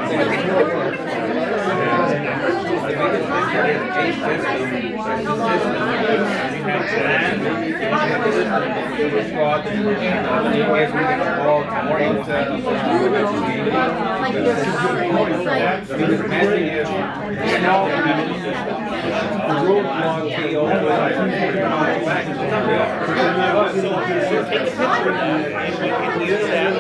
So take a picture of that and we can use that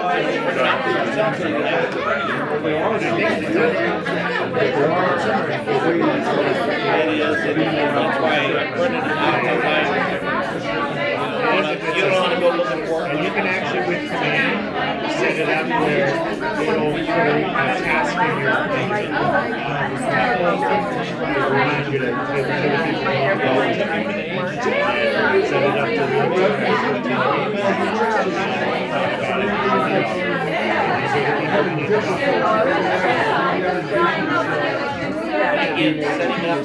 And you can actually, with command, set it up where it'll put a task in your thing. Remind you to give set it up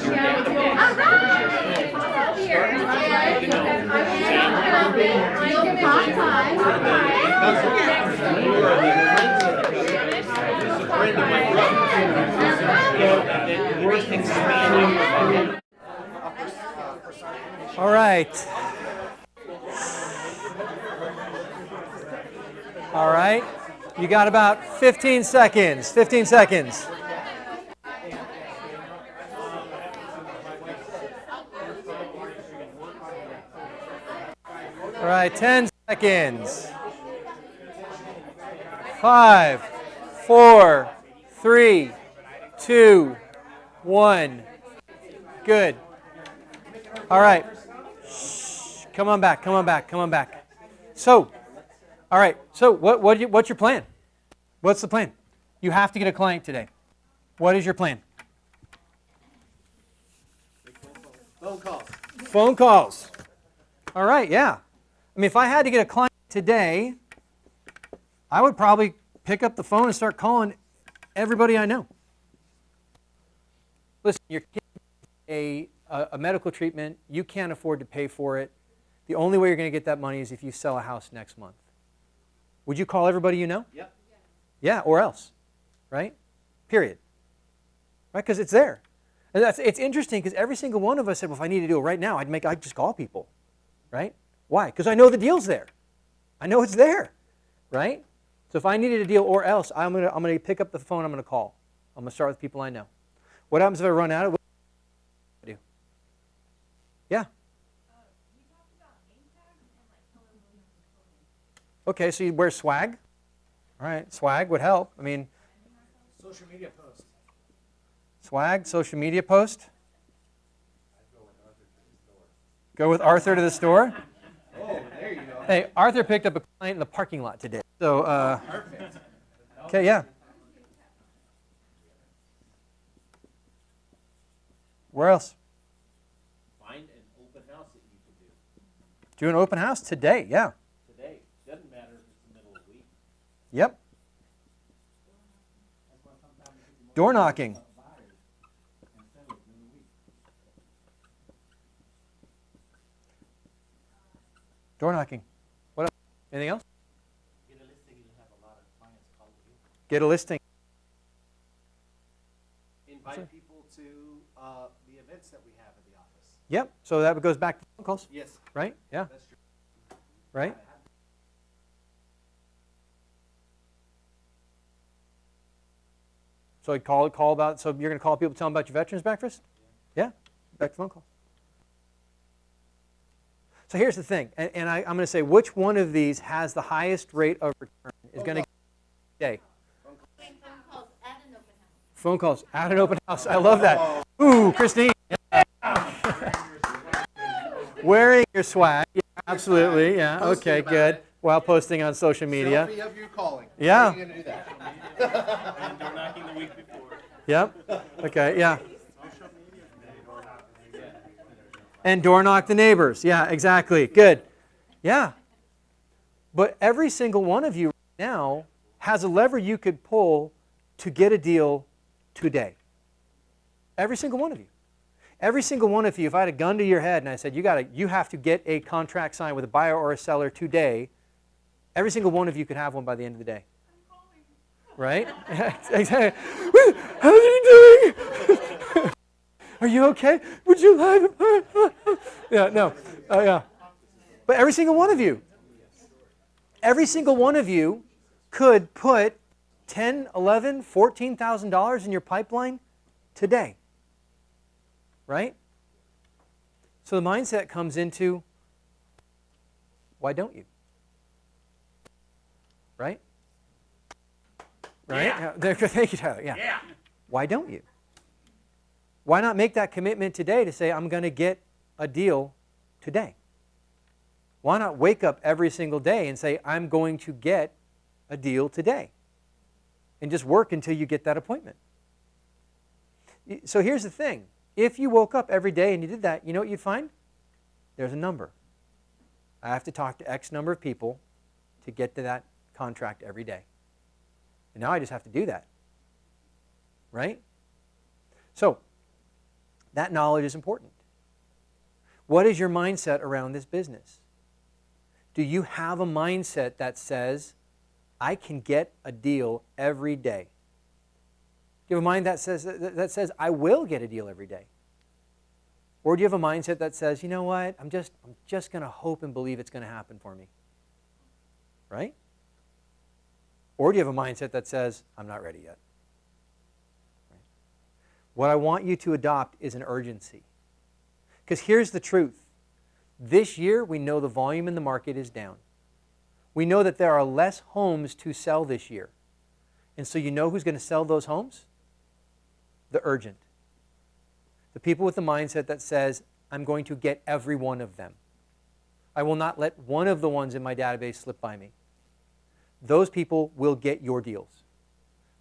All right. All right. You got about 15 seconds. 15 seconds. All right, 10 seconds. 5, 4, 3, 2, 1. Good. All right. Shh. Come on back. Come on back. Come on back. So, all right. So, what's your plan? What's the plan? You have to get a client today. What is your plan? Phone calls. Phone calls. All right. Yeah. I mean, if I had to get a client today, I would probably pick up the phone and start calling everybody I know. Listen, you're getting a medical treatment. You can't afford to pay for it. The only way you're going to get that money is if you sell a house next month. Would you call everybody you know? Yep. Yeah, or else, right? Period. Right? Because it's there. And it's interesting because every single one of us said, well, if I need to do it right now, I'd just call people, right? Why? Because I know the deal's there. I know it's there, right? So if I needed a deal or else, I'm gonna pick up the phone. I'm gonna call. I'm gonna start with people I know. What happens if I run out of? What do I do? Yeah. Okay, so you wear swag. All right, swag would help. I mean, Social media post. swag, social media post. Go with Arthur to the store. Oh, there you go. Hey, Arthur picked up a client in the parking lot today. So, Perfect. okay, yeah. Where else? Find an open house that you can do Do an open house today, yeah. today. Doesn't matter if it's the middle of the week. Yep. Door knocking. Door knocking. What else? Anything else? Get a listing, you'll have a lot of clients calling you. Get a listing. Invite people to the events that we have at the office. Yep. So that goes back to phone calls, Yes, right? Yeah. that's true. Right? So I'd call about, so you're going to call people, tell them about your veterans breakfast? Yeah. Back to phone calls. So here's the thing, and I'm going to say which one of these has the highest rate of return is going to get today. Phone calls at an open house. Phone calls at an open house. I love that. Ooh, Christine. Yeah. Wearing your swag. Yeah, absolutely. Yeah. Posting Okay, about good. it. While posting on social media. Selfie of you calling. Yeah. How are you going to do that? And door knocking the week before. Yep. Okay, yeah. And door knock the neighbors. Yeah, exactly. Good. Yeah. But every single one of you right now has a lever you could pull to get a deal today. Every single one of you. Every single one of you, if I had a gun to your head and I said, you have to get a contract signed with a buyer or a seller today, every single one of you could have one by the end of the day. Right? Exactly. How are you doing? Are you okay? Would you like? Yeah, no. Yeah. But every single one of you could put $10,000, $11,000, $14,000 in your pipeline today. Right? So the mindset comes into, why don't you? Right? right? Thank you, Tyler. Yeah. Why don't you? Why not make that commitment today to say, I'm going to get a deal today? Why not wake up every single day and say, I'm going to get a deal today? And just work until you get that appointment. So here's the thing. If you woke up every day and you did that, you know what you'd find? There's a number. I have to talk to X number of people to get to that contract every day. And now I just have to do that. Right? So, that knowledge is important. What is your mindset around this business? Do you have a mindset that says, I can get a deal every day? Do you have a mind that says I will get a deal every day? Or do you have a mindset that says, you know what, I'm just going to hope and believe it's going to happen for me? Right? Or do you have a mindset that says, I'm not ready yet? Right? What I want you to adopt is an urgency. Because here's the truth. This year, we know the volume in the market is down. We know that there are less homes to sell this year. And so you know who's going to sell those homes? The urgent. The people with the mindset that says, I'm going to get every one of them. I will not let one of the ones in my database slip by me. Those people will get your deals.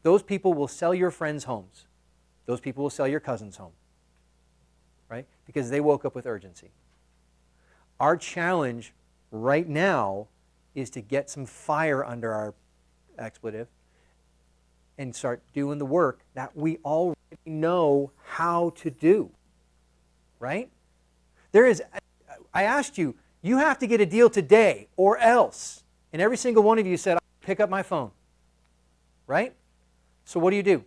Those people will sell your friends' homes. Those people will sell your cousin's home. Right? Because they woke up with urgency. Our challenge right now is to get some fire under our expletive and start doing the work that we already know how to do. Right? I asked you, you have to get a deal today or else. And every single one of you said, I'll pick up my phone. Right? So what do?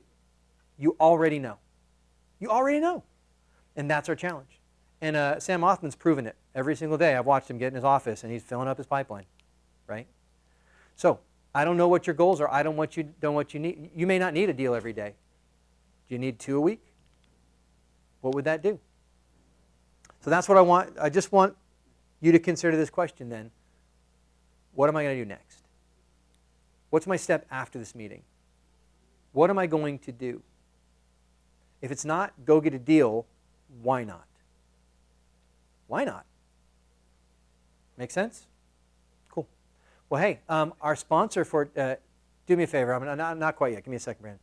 You already know. You already know. And that's our challenge. And Sam Othman's proven it every single day. I've watched him get in his office and he's filling up his pipeline. Right? So, I don't know what your goals are. I don't know what you need. You may not need a deal every day. Do you need 2 a week? What would that do? So that's what I want. I just want you to consider this question then. What am I going to do next? What's my step after this meeting? What am I going to do? If it's not go get a deal, why not? Why not? Make sense? Cool. Well, hey, our sponsor for, do me a favor. I'm not quite yet. Give me a second, Brandon.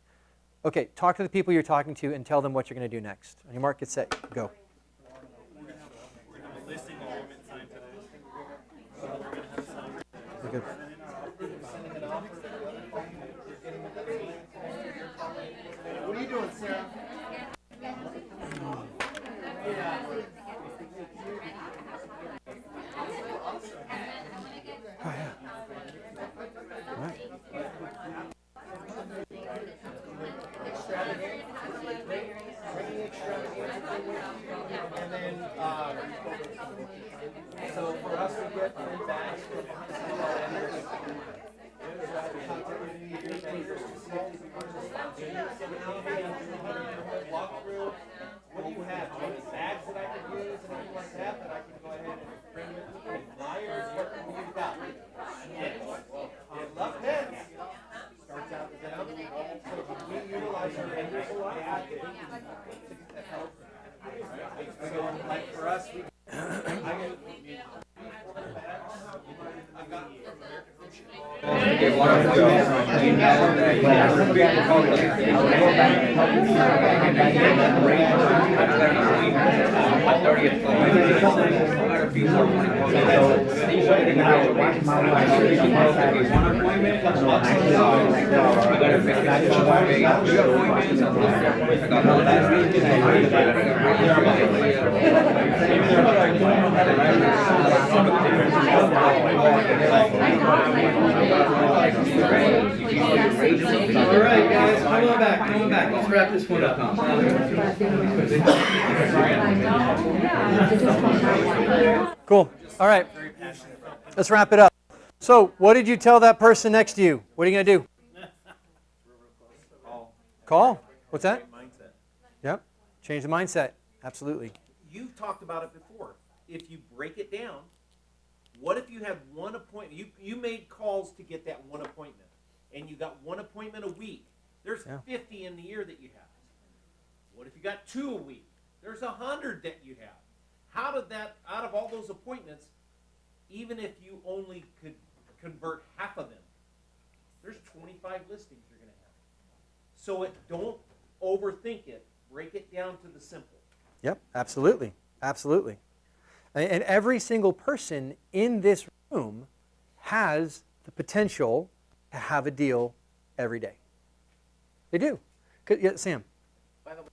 Okay, talk to the people you're talking to and tell them what you're going to do next. On your mark, get set, go. Good. What are you doing, Sarah? Oh, yeah. All right. And then, so for us to get feedback walk through, what do you have? Do you have bags that I can use and anything like that that I can go ahead and bring with me? Flyers, what do you got? Yes. And love pens. Starts out with them. So we utilize our vendors a lot. So like for us, All right, guys, come on back. Let's wrap this one up. Cool. All right. Let's wrap it up. So, what did you tell that person next to you? What are you going to do? Call. What's that? Mindset. Yep. Change the mindset. Absolutely. You've talked about it before. If you break it down, what if you have one appointment? You made calls to get that one appointment. and you got one appointment a week, there's Yeah. 50 in the year that you have. What if you got 2 a week? There's 100 that you have. How did that, out of all those appointments, even if you only could convert half of them, there's 25 listings you're going to have. So don't overthink it. Break it down to the simple. Yep, absolutely, absolutely. And every single person in this room has the potential to have a deal every day. They do. Yeah, Sam. By the way,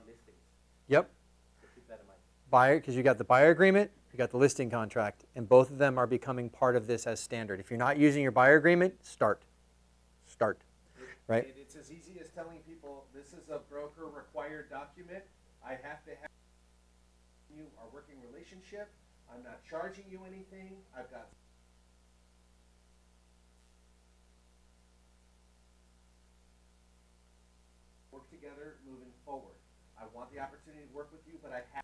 listings, Yep. so keep that in mind. Buyer, because you got the buyer agreement, you got the listing contract, and both of them are becoming part of this as standard. If you're not using your buyer agreement, start. Right? It's as easy as telling people, this is a broker required document. I have to have you our working relationship. I'm not charging you anything. I've got work together moving forward. I want the opportunity to work with you, but I have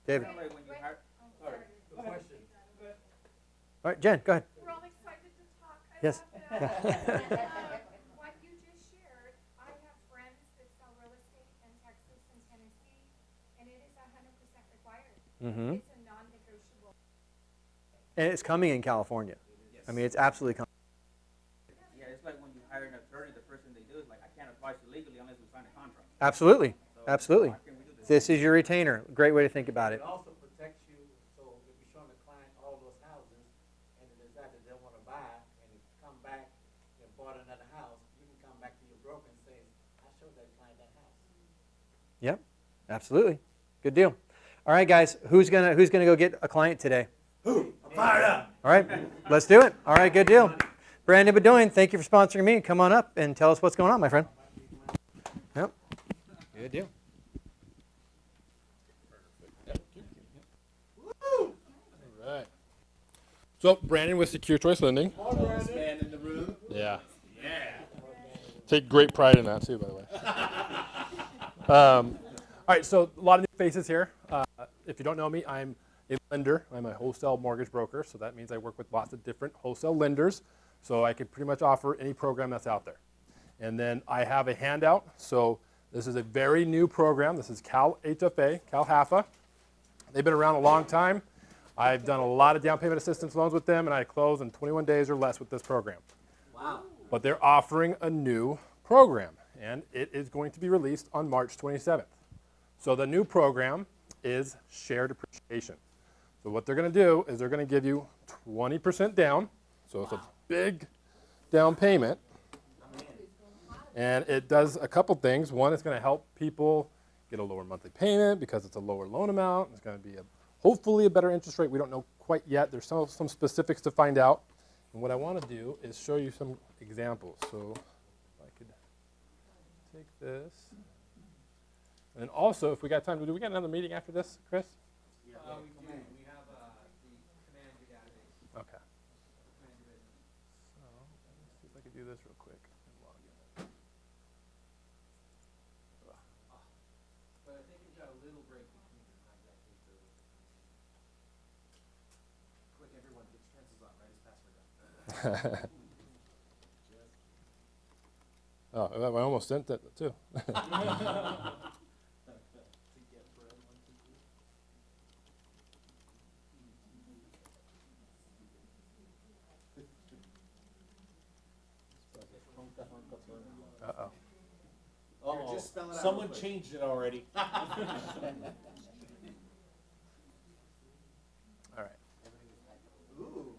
David. Like when you hire, sorry. All right, Jen, go ahead. We're all excited to talk. I Yes. love that. What you just shared, I have friends that sell real estate in Texas and Tennessee, and it is 100% required. Mm-hmm. It's a non-negotiable. And it's coming in California. I mean, it's absolutely coming. Yeah, it's like when you hire an attorney, the first thing they do is like, I can't advise you legally unless we sign a contract. Absolutely, So, absolutely. why can't we do this? This is your retainer. Great way to think about it. It also protects you, so if you're showing the client all those houses, and it is that they don't wanna buy, and you come back, you bought another house, you can come back to your broker and say, I showed that client that house. Yep, absolutely. Good deal. All right, guys, who's gonna go get a client today? I'm fired up. All right, let's do it. All right, good deal. Brandon Bedoin, thank you for sponsoring me. Come on up and tell us what's going on, my friend. Yep. Good deal. Right. So, Brandon with Secure Choice Lending. Man in the room. Yeah. Yeah. Take great pride in that, too, by the way. All right, so a lot of new faces here. If you don't know me, I'm a lender. I'm a wholesale mortgage broker, so that means I work with lots of different wholesale lenders. So I can pretty much offer any program that's out there. And then I have a handout. So this is a very new program. This is Cal HFA, Cal HAFA. They've been around a long time. I've done a lot of down payment assistance loans with them, and I close in 21 days or less with this program. Wow. But they're offering a new program, and it is going to be released on March 27th. So the new program is shared appreciation. So what they're going to do is they're going to give you 20% down. So it's a big down payment. And it does a couple things. One, it's going to help people get a lower monthly payment because it's a lower loan amount. It's going to be hopefully a better interest rate. We don't know quite yet. There's some specifics to find out. And what I want to do is show you some examples. So if I could take this. And then also, if we got time, do we got another meeting after this, Chris? We do. We have the command database. Okay. So let me see if I can do this real quick and log in. But I think we've got a little break between the hijack and quick, everyone, get your chances on, right? His password down. Oh, I almost sent that too. Uh-oh. Oh, just spell it out. Someone changed it already. All right. Ooh.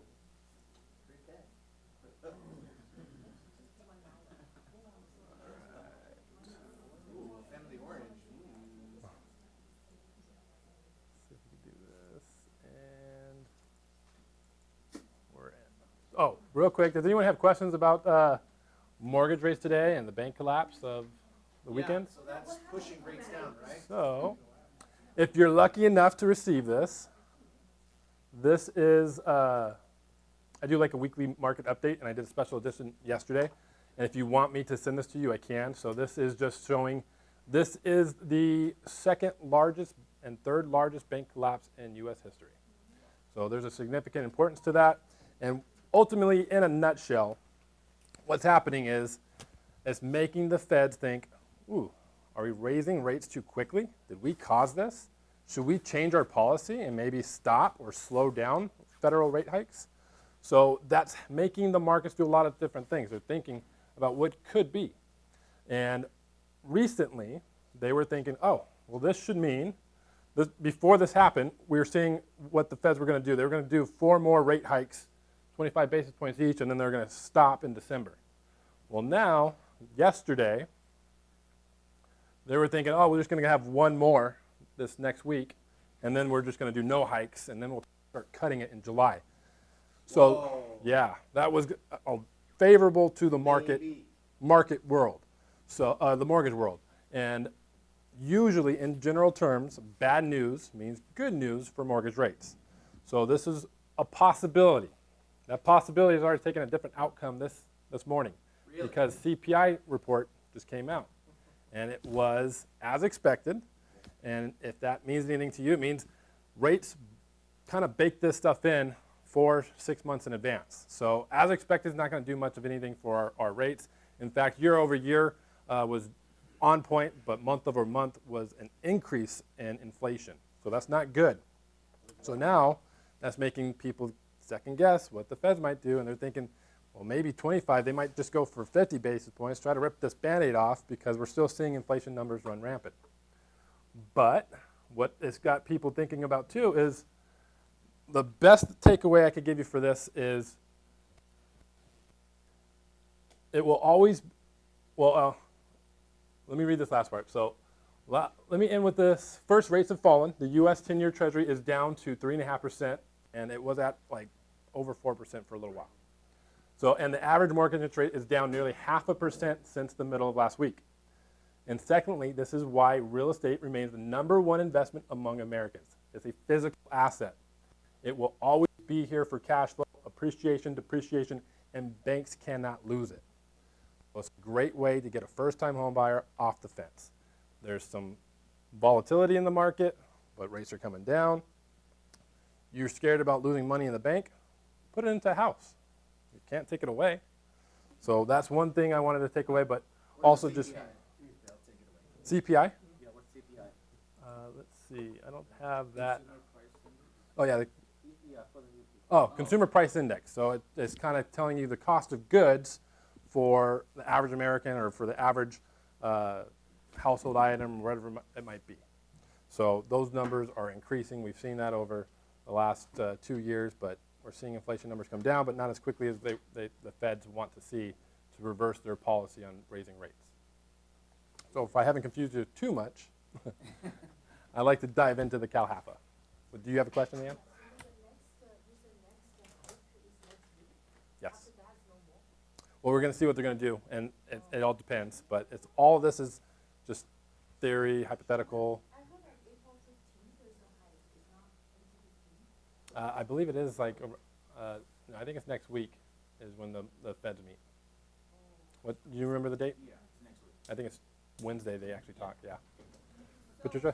Ooh, family orange. See if we can do this. And we're in. Oh, real quick, does anyone have questions about mortgage rates today and the bank collapse of the weekend? So that's pushing rates down, right? So, if you're lucky enough to receive this, this is I do like a weekly market update, and I did a special edition yesterday. And if you want me to send this to you, I can. So this is just showing, this is the second largest and third largest bank collapse in U.S. history. So there's a significant importance to that. And ultimately, in a nutshell, what's happening is it's making the Feds think, ooh, are we raising rates too quickly? Did we cause this? Should we change our policy and maybe stop or slow down federal rate hikes? So that's making the markets do a lot of different things. They're thinking about what could be. And recently, they were thinking, oh, well, this should mean, before this happened, we were seeing what the Feds were going to do. They were going to do 4 more rate hikes, 25 basis points each, and then they're going to stop in December. Well, now, yesterday, they were thinking, oh, we're just going to have 1 more this next week, and then we're just going to do no hikes, and then we'll start cutting it in July. So, yeah, that was favorable to the market world, so the mortgage world. And usually, in general terms, bad news means good news for mortgage rates. So this is a possibility. That possibility has already taken a different outcome this morning, because CPI report just came out, and it was as expected. And if that means anything to you, it means rates kind of bake this stuff in 4-6 months in advance. So as expected, it's not going to do much of anything for our rates. In fact, year over year was on point, but month over month was an increase in inflation. So that's not good. So now that's making people second guess what the Feds might do, and they're thinking, well, maybe 25, they might just go for 50 basis points, try to rip this Band-Aid off, because we're still seeing inflation numbers run rampant. But what it's got people thinking about too is, the best takeaway I could give you for this is, it will always, well, let me read this last part. So let me end with this. First, rates have fallen. The U.S. 10-year Treasury is down to 3.5%, and it was at like over 4% for a little while. So, and the average mortgage interest rate is down nearly 0.5% since the middle of last week. And secondly, this is why real estate remains the #1 investment among Americans. It's a physical asset. It will always be here for cash flow, appreciation, depreciation, and banks cannot lose it. So it's a great way to get a first-time home buyer off the fence. There's some volatility in the market, but rates are coming down. You're scared about losing money in the bank? Put it into a house. You can't take it away. So that's one thing I wanted to take away, but also just CPI? Yeah, what's CPI? Let's see. I don't have that. Oh, yeah. For the Consumer Price Index. So it's kind of telling you the cost of goods for the average American, or for the average household item, whatever it might be. So those numbers are increasing. We've seen that over the last 2 years, but we're seeing inflation numbers come down, but not as quickly as the Feds want to see to reverse their policy on raising rates. So if I haven't confused you too much, I'd like to dive into the CalHFA. But do you have a question, Leanne? Yes. Well, we're going to see what they're going to do, and it all depends. But all of this is just theory, hypothetical. I believe it is like, no, I think it's next week is when the Feds meet. What, do you remember the date? Yeah, it's next week. I think it's Wednesday they actually talk, yeah. Patricia?